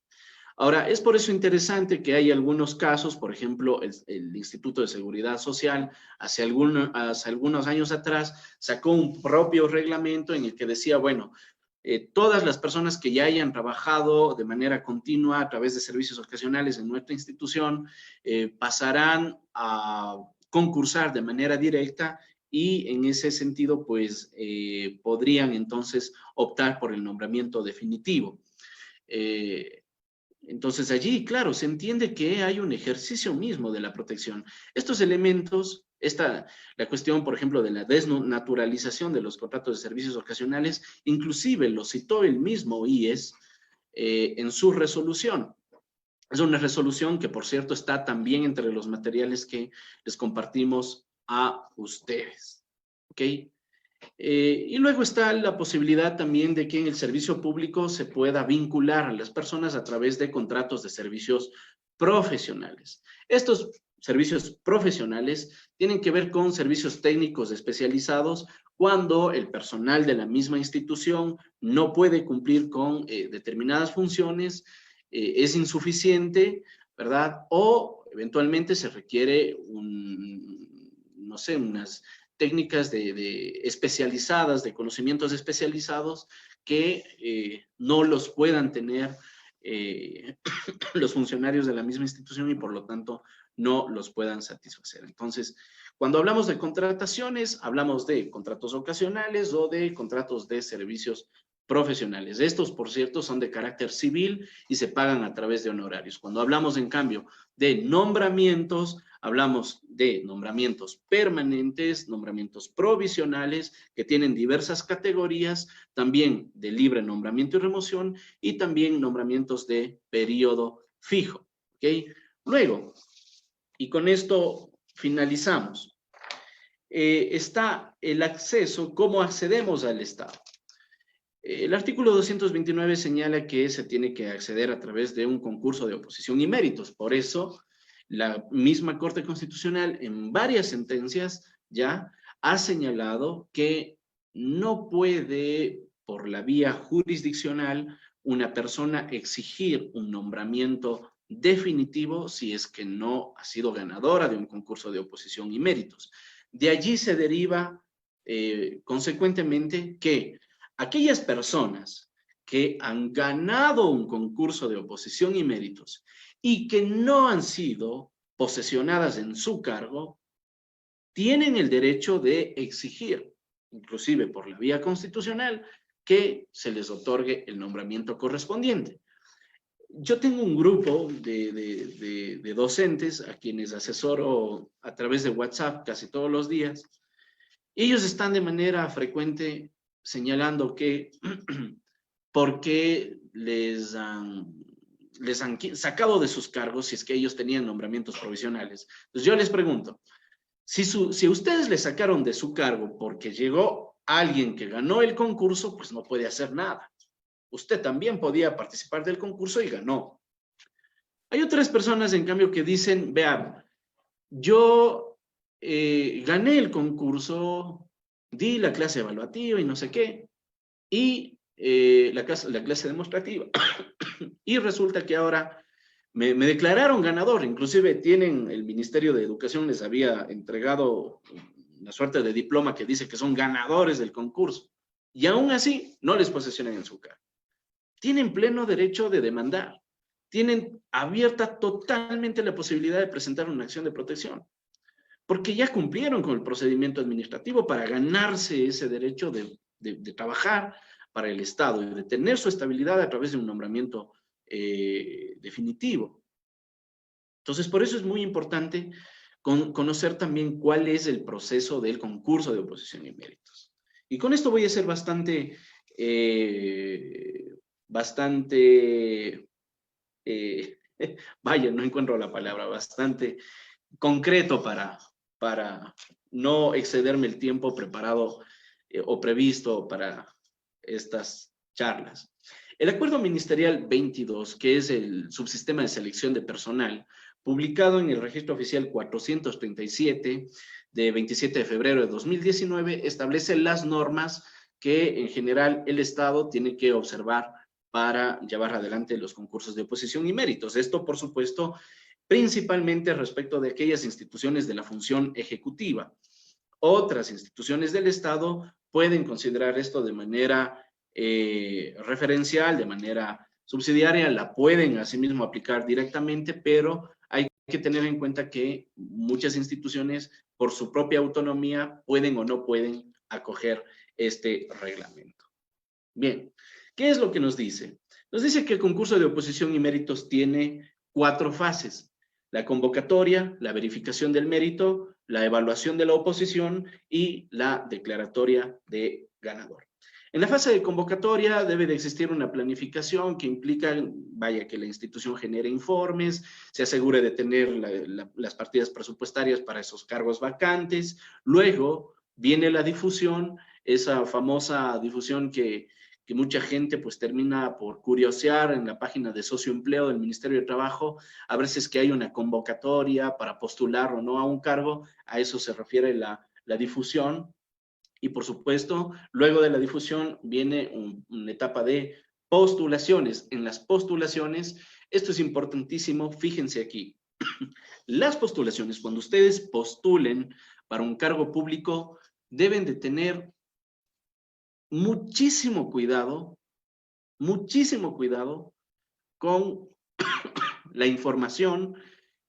Ahora, es por eso interesante que hay algunos casos, por ejemplo, el Instituto de Seguridad Social, hace algunos años atrás, sacó un propio reglamento en el que decía, bueno, todas las personas que ya hayan trabajado de manera continua a través de servicios ocasionales en nuestra institución pasarán a concursar de manera directa y en ese sentido, pues, podrían entonces optar por el nombramiento definitivo. Entonces allí, claro, se entiende que hay un ejercicio mismo de la protección. Estos elementos, la cuestión, por ejemplo, de la desnaturalización de los contratos de servicios ocasionales, inclusive lo citó el mismo IES en su resolución. Es una resolución que, por cierto, está también entre los materiales que les compartimos a ustedes. ¿Ok? Y luego está la posibilidad también de que en el servicio público se pueda vincular a las personas a través de contratos de servicios profesionales. Estos servicios profesionales tienen que ver con servicios técnicos especializados cuando el personal de la misma institución no puede cumplir con determinadas funciones, es insuficiente, ¿verdad? O eventualmente se requiere no sé, unas técnicas especializadas, de conocimientos especializados que no los puedan tener los funcionarios de la misma institución y por lo tanto no los puedan satisfacer. Entonces, cuando hablamos de contrataciones, hablamos de contratos ocasionales o de contratos de servicios profesionales. Estos, por cierto, son de carácter civil y se pagan a través de honorarios. Cuando hablamos, en cambio, de nombramientos, Hablamos de nombramientos permanentes, nombramientos provisionales, que tienen diversas categorías, también de libre nombramiento y remoción, y también nombramientos de periodo fijo. ¿Okay? Luego, y con esto finalizamos, está el acceso, cómo accedemos al Estado. El artículo 229 señala que se tiene que acceder a través de un concurso de oposición y méritos. Por eso, la misma Corte Constitucional en varias sentencias ya ha señalado que no puede, por la vía jurisdiccional, una persona exigir un nombramiento definitivo si es que no ha sido ganadora de un concurso de oposición y méritos. De allí se deriva, consecuentemente, que aquellas personas que han ganado un concurso de oposición y méritos y que no han sido posesionadas en su cargo, tienen el derecho de exigir, inclusive por la vía constitucional, que se les otorgue el nombramiento correspondiente. Yo tengo un grupo de docentes a quienes asesoro a través de WhatsApp casi todos los días. Ellos están de manera frecuente señalando que por qué les han sacado de sus cargos si es que ellos tenían nombramientos provisionales. Entonces yo les pregunto, si ustedes le sacaron de su cargo porque llegó alguien que ganó el concurso, pues no puede hacer nada. Usted también podía participar del concurso y ganó. Hay otras personas, en cambio, que dicen, vean, yo gané el concurso, di la clase evaluativa y no sé qué, y la clase demostrativa. Y resulta que ahora me declararon ganador, inclusive el Ministerio de Educación les había entregado una suerte de diploma que dice que son ganadores del concurso, y aún así no les posesionan en su cargo. Tienen pleno derecho de demandar, tienen abierta totalmente la posibilidad de presentar una acción de protección, porque ya cumplieron con el procedimiento administrativo para ganarse ese derecho de trabajar para el Estado y de tener su estabilidad a través de un nombramiento definitivo. Entonces, por eso es muy importante conocer también cuál es el proceso del concurso de oposición y méritos. Y con esto voy a ser bastante vaya, no encuentro la palabra, bastante concreto para no excederme el tiempo preparado o previsto para estas charlas. El Acuerdo Ministerial 22, que es el subsistema de selección de personal, publicado en el Registro Oficial 437 de 27 de febrero de 2019, establece las normas que en general el Estado tiene que observar para llevar adelante los concursos de oposición y méritos. Esto, por supuesto, principalmente respecto de aquellas instituciones de la función ejecutiva. Otras instituciones del Estado pueden considerar esto de manera referencial, de manera subsidiaria, la pueden asimismo aplicar directamente, pero hay que tener en cuenta que muchas instituciones, por su propia autonomía, pueden o no pueden acoger este reglamento. Bien, ¿qué es lo que nos dice? Nos dice que el concurso de oposición y méritos tiene 4 fases: la convocatoria, la verificación del mérito, la evaluación de la oposición y la declaratoria de ganador. En la fase de convocatoria debe de existir una planificación que implica, vaya, que la institución genere informes, se asegure de tener las partidas presupuestarias para esos cargos vacantes. Luego viene la difusión, esa famosa difusión que mucha gente pues termina por curiosear en la página de socioempleo del Ministerio de Trabajo, a ver si es que hay una convocatoria para postular o no a un cargo. A eso se refiere la difusión. Y por supuesto, luego de la difusión viene una etapa de postulaciones. En las postulaciones, esto es importantísimo, fíjense aquí. Las postulaciones, cuando ustedes postulen para un cargo público, deben de tener muchísimo cuidado con la información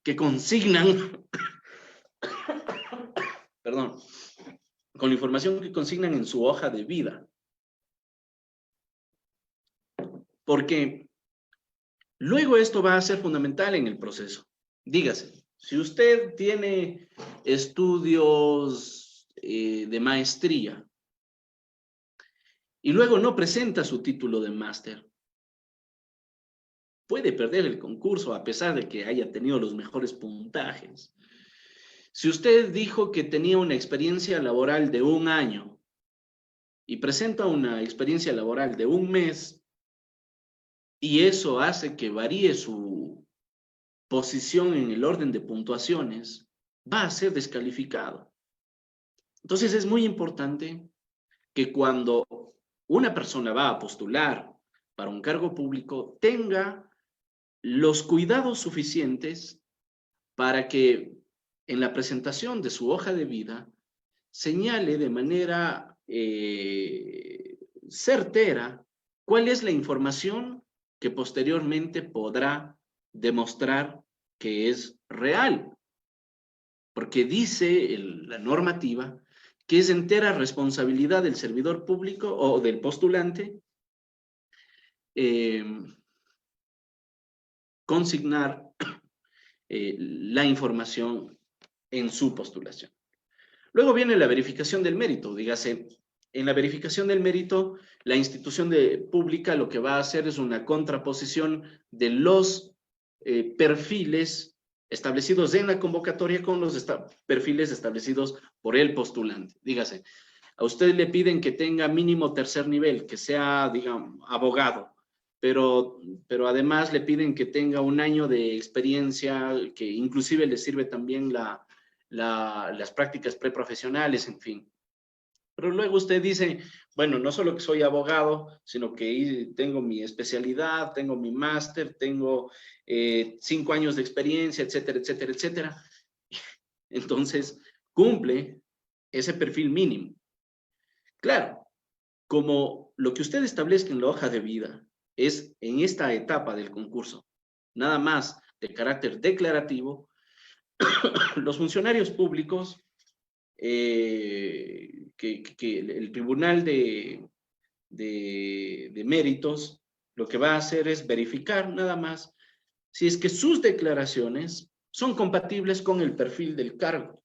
que consignan, perdón, con la información que consignan en su hoja de vida. Porque luego esto va a ser fundamental en el proceso. Dígase, Si usted tiene estudios de maestría y luego no presenta su título de máster, puede perder el concurso a pesar de que haya tenido los mejores puntajes. Si usted dijo que tenía una experiencia laboral de 1 año y presenta una experiencia laboral de 1 mes, y eso hace que varíe su posición en el orden de puntuaciones, va a ser descalificado. Entonces es muy importante que cuando una persona va a postular para un cargo público tenga los cuidados suficientes para que en la presentación de su hoja de vida señale de manera certera cuál es la información que posteriormente podrá demostrar que es real. Porque dice la normativa que es entera responsabilidad del servidor público o del postulante consignar la información en su postulación. Luego viene la verificación del mérito. Dígase, en la verificación del mérito, la institución pública lo que va a hacer es una contraposición de los perfiles establecidos en la convocatoria con los perfiles establecidos por el postulante. Dígase, a usted le piden que tenga mínimo 3er nivel, que sea, digamos, abogado, pero además le piden que tenga 1 año de experiencia, que inclusive le sirve también las prácticas preprofesionales, en fin. Pero luego usted dice, bueno, no solo que soy abogado, sino que tengo mi especialidad, tengo mi máster, tengo 5 años de experiencia, etcétera, etcétera, etcétera. Entonces, cumple ese perfil mínimo. Claro, como lo que usted establezca en la hoja de vida es en esta etapa del concurso, nada más de carácter declarativo, los funcionarios públicos, que el Tribunal de Méritos, lo que va a hacer es verificar nada más si es que sus declaraciones son compatibles con el perfil del cargo,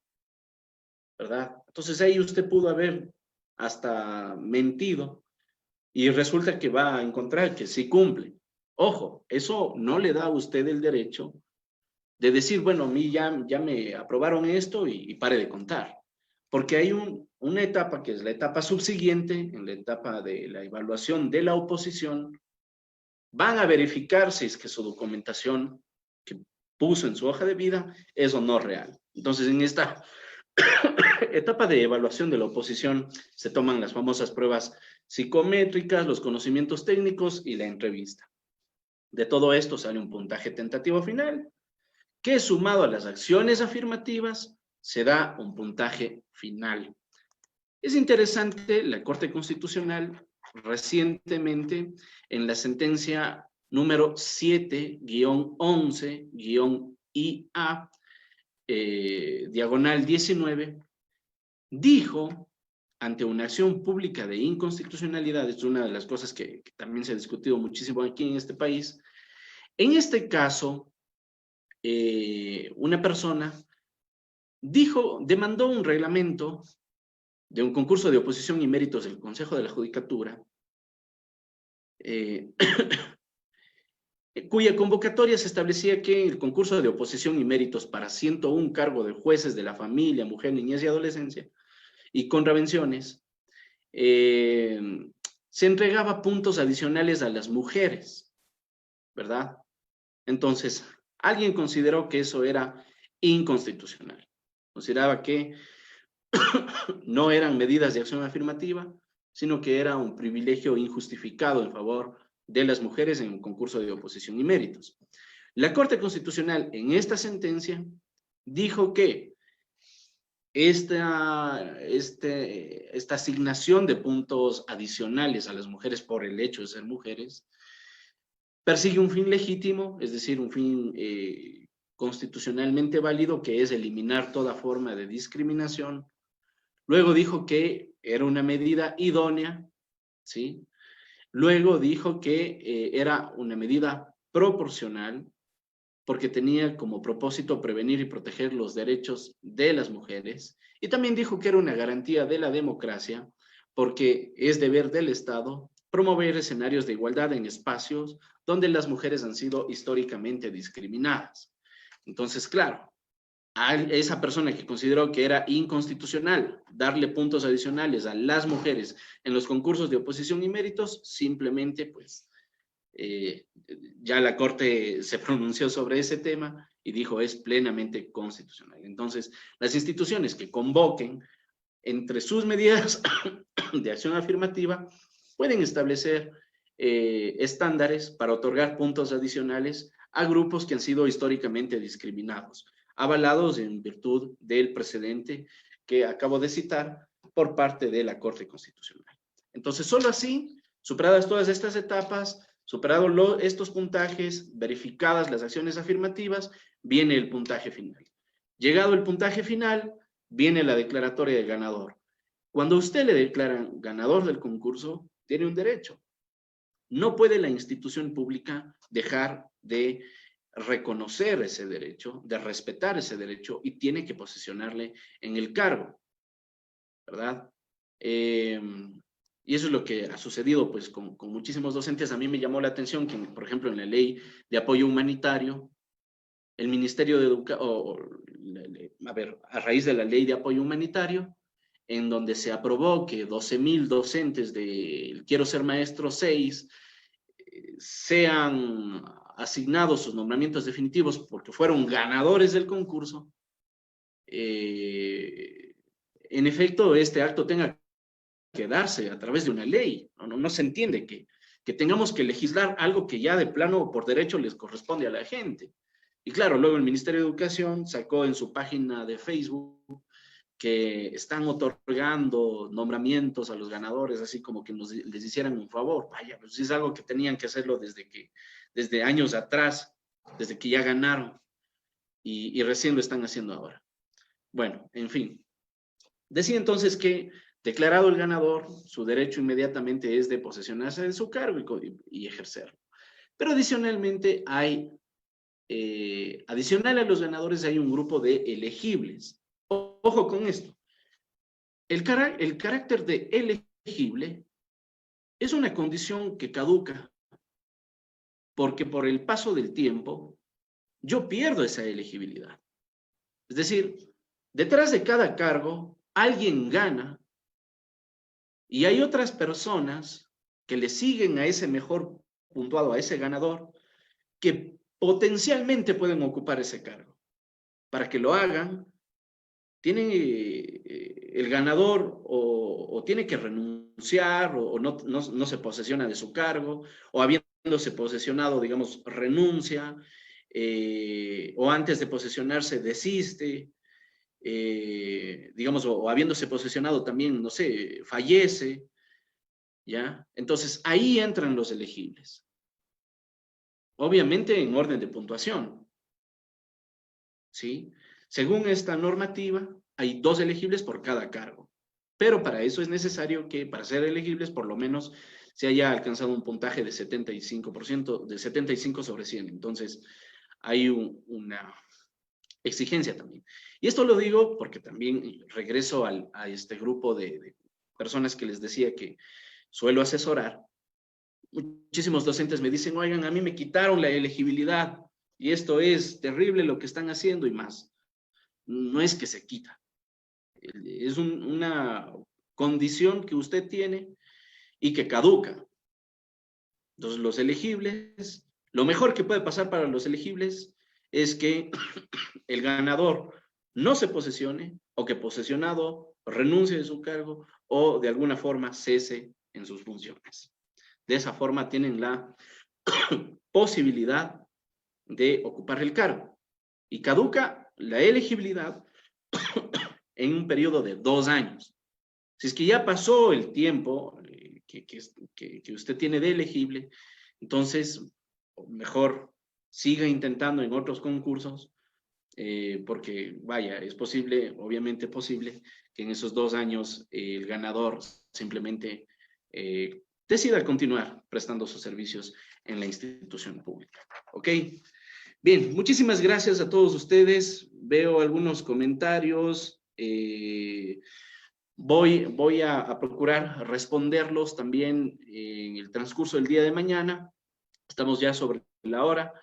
¿verdad? Entonces ahí usted pudo haber hasta mentido y resulta que va a encontrar que sí cumple. Ojo, eso no le da a usted el derecho de decir, bueno, a mí ya me aprobaron esto y pare de contar. Porque hay una etapa que es la etapa subsiguiente, en la etapa de la evaluación de la oposición, van a verificar si es que su documentación que puso en su hoja de vida es o no real. Entonces, en esta etapa de evaluación de la oposición se toman las famosas pruebas psicométricas, los conocimientos técnicos y la entrevista. De todo esto sale un puntaje tentativo final, que sumado a las acciones afirmativas, se da un puntaje final. Es interesante, la Corte Constitucional recientemente, en la sentencia número 7-11-IA, diagonal 19, dijo, ante una acción pública de inconstitucionalidad, es una de las cosas que también se ha discutido muchísimo aquí en este país, en este caso, una persona demandó un reglamento de un concurso de oposición y méritos del Consejo de la Judicatura, cuya convocatoria se establecía que el concurso de oposición y méritos para 101 cargos de jueces de la familia, mujer, niñez y adolescencia, y contravenciones, se entregaba puntos adicionales a las mujeres, ¿verdad? Entonces, alguien consideró que eso era inconstitucional. Consideraba que no eran medidas de acción afirmativa, sino que era un privilegio injustificado en favor de las mujeres en un concurso de oposición y méritos. La Corte Constitucional en esta sentencia dijo que esta asignación de puntos adicionales a las mujeres por el hecho de ser mujeres persigue un fin legítimo, es decir, un fin constitucionalmente válido, que es eliminar toda forma de discriminación. Luego dijo que era una medida idónea, ¿sí? Luego dijo que era una medida proporcional porque tenía como propósito prevenir y proteger los derechos de las mujeres. Y también dijo que era una garantía de la democracia, porque es deber del Estado promover escenarios de igualdad en espacios donde las mujeres han sido históricamente discriminadas. Entonces, claro, a esa persona que consideró que era inconstitucional darle puntos adicionales a las mujeres en los concursos de oposición y méritos, simplemente pues ya la Corte se pronunció sobre ese tema y dijo es plenamente constitucional. Entonces, las instituciones que convoquen entre sus medidas de acción afirmativa pueden establecer estándares para otorgar puntos adicionales a grupos que han sido históricamente discriminados, avalados en virtud del precedente que acabo de citar por parte de la Corte Constitucional. Entonces, solo así, superadas todas estas etapas, superados estos puntajes, verificadas las acciones afirmativas, viene el puntaje final. Llegado el puntaje final, viene la declaratoria de ganador. Cuando usted le declaran ganador del concurso, tiene un derecho. No puede la institución pública dejar de reconocer ese derecho, de respetar ese derecho y tiene que posicionarle en el cargo, ¿verdad? Y eso es lo que ha sucedido pues con muchísimos docentes. A mí me llamó la atención que, por ejemplo, en la ley de apoyo humanitario, el Ministerio de Educación, a raíz de la ley de apoyo humanitario, en donde se aprobó que 12,000 docentes del Quiero Ser Maestro 6 sean asignados sus nombramientos definitivos porque fueron ganadores del concurso, en efecto, este acto tenga que darse a través de una ley. No se entiende que tengamos que legislar algo que ya de plano por derecho les corresponde a la gente. Y claro, luego el Ministerio de Educación sacó en su página de Facebook que están otorgando nombramientos a los ganadores, así como que les hicieran un favor. Vaya, pues es algo que tenían que hacerlo desde años atrás, desde que ya ganaron, y recién lo están haciendo ahora. Bueno, en fin. Decía entonces que, declarado el ganador, su derecho inmediatamente es de posesionarse de su cargo y ejercerlo. Pero adicionalmente adicional a los ganadores hay un grupo de elegibles. Ojo con esto. El carácter de elegible es una condición que caduca, porque por el paso del tiempo yo pierdo esa elegibilidad. Es decir, detrás de cada cargo alguien gana y hay otras personas que le siguen a ese mejor puntuado, a ese ganador, que potencialmente pueden ocupar ese cargo. Para que lo hagan, tiene el ganador o tiene que renunciar o no se posesiona de su cargo, o habiéndose posesionado, digamos, renuncia, o antes de posesionarse desiste, digamos, o habiéndose posesionado también, no sé, fallece, ¿ya? Entonces, ahí entran los elegibles. Obviamente en orden de puntuación, ¿sí? Según esta normativa, hay 2 elegibles por cada cargo, pero para eso es necesario que, para ser elegibles, por lo menos se haya alcanzado un puntaje de 75%, de 75 sobre 100. Entonces, hay una exigencia también. Y esto lo digo porque también regreso a este grupo de personas que les decía que suelo asesorar. Muchísimos docentes me dicen, oigan, a mí me quitaron la elegibilidad y esto es terrible lo que están haciendo y más. No es que se quita. Es una condición que usted tiene y que caduca. Entonces, los elegibles, lo mejor que puede pasar para los elegibles es que el ganador no se posesione o que posesionado renuncie de su cargo o de alguna forma cese en sus funciones. De esa forma tienen la posibilidad de ocupar el cargo. Y caduca la elegibilidad en un periodo de 2 años. Si es que ya pasó el tiempo que usted tiene de elegible, entonces mejor siga intentando en otros concursos, porque vaya, es posible, obviamente posible, que en esos 2 años el ganador simplemente decida continuar prestando sus servicios en la institución pública. ¿Ok? Bien, muchísimas gracias a todos ustedes. Veo algunos comentarios. Voy a procurar responderlos también en el transcurso del día de mañana. Estamos ya sobre la hora,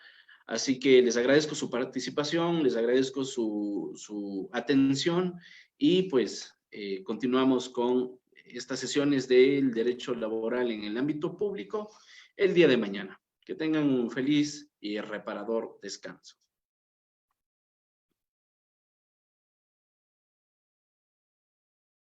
así que les agradezco su participación, les agradezco su atención y pues continuamos con estas sesiones del derecho laboral en el ámbito público el día de mañana. Que tengan un feliz y reparador descanso.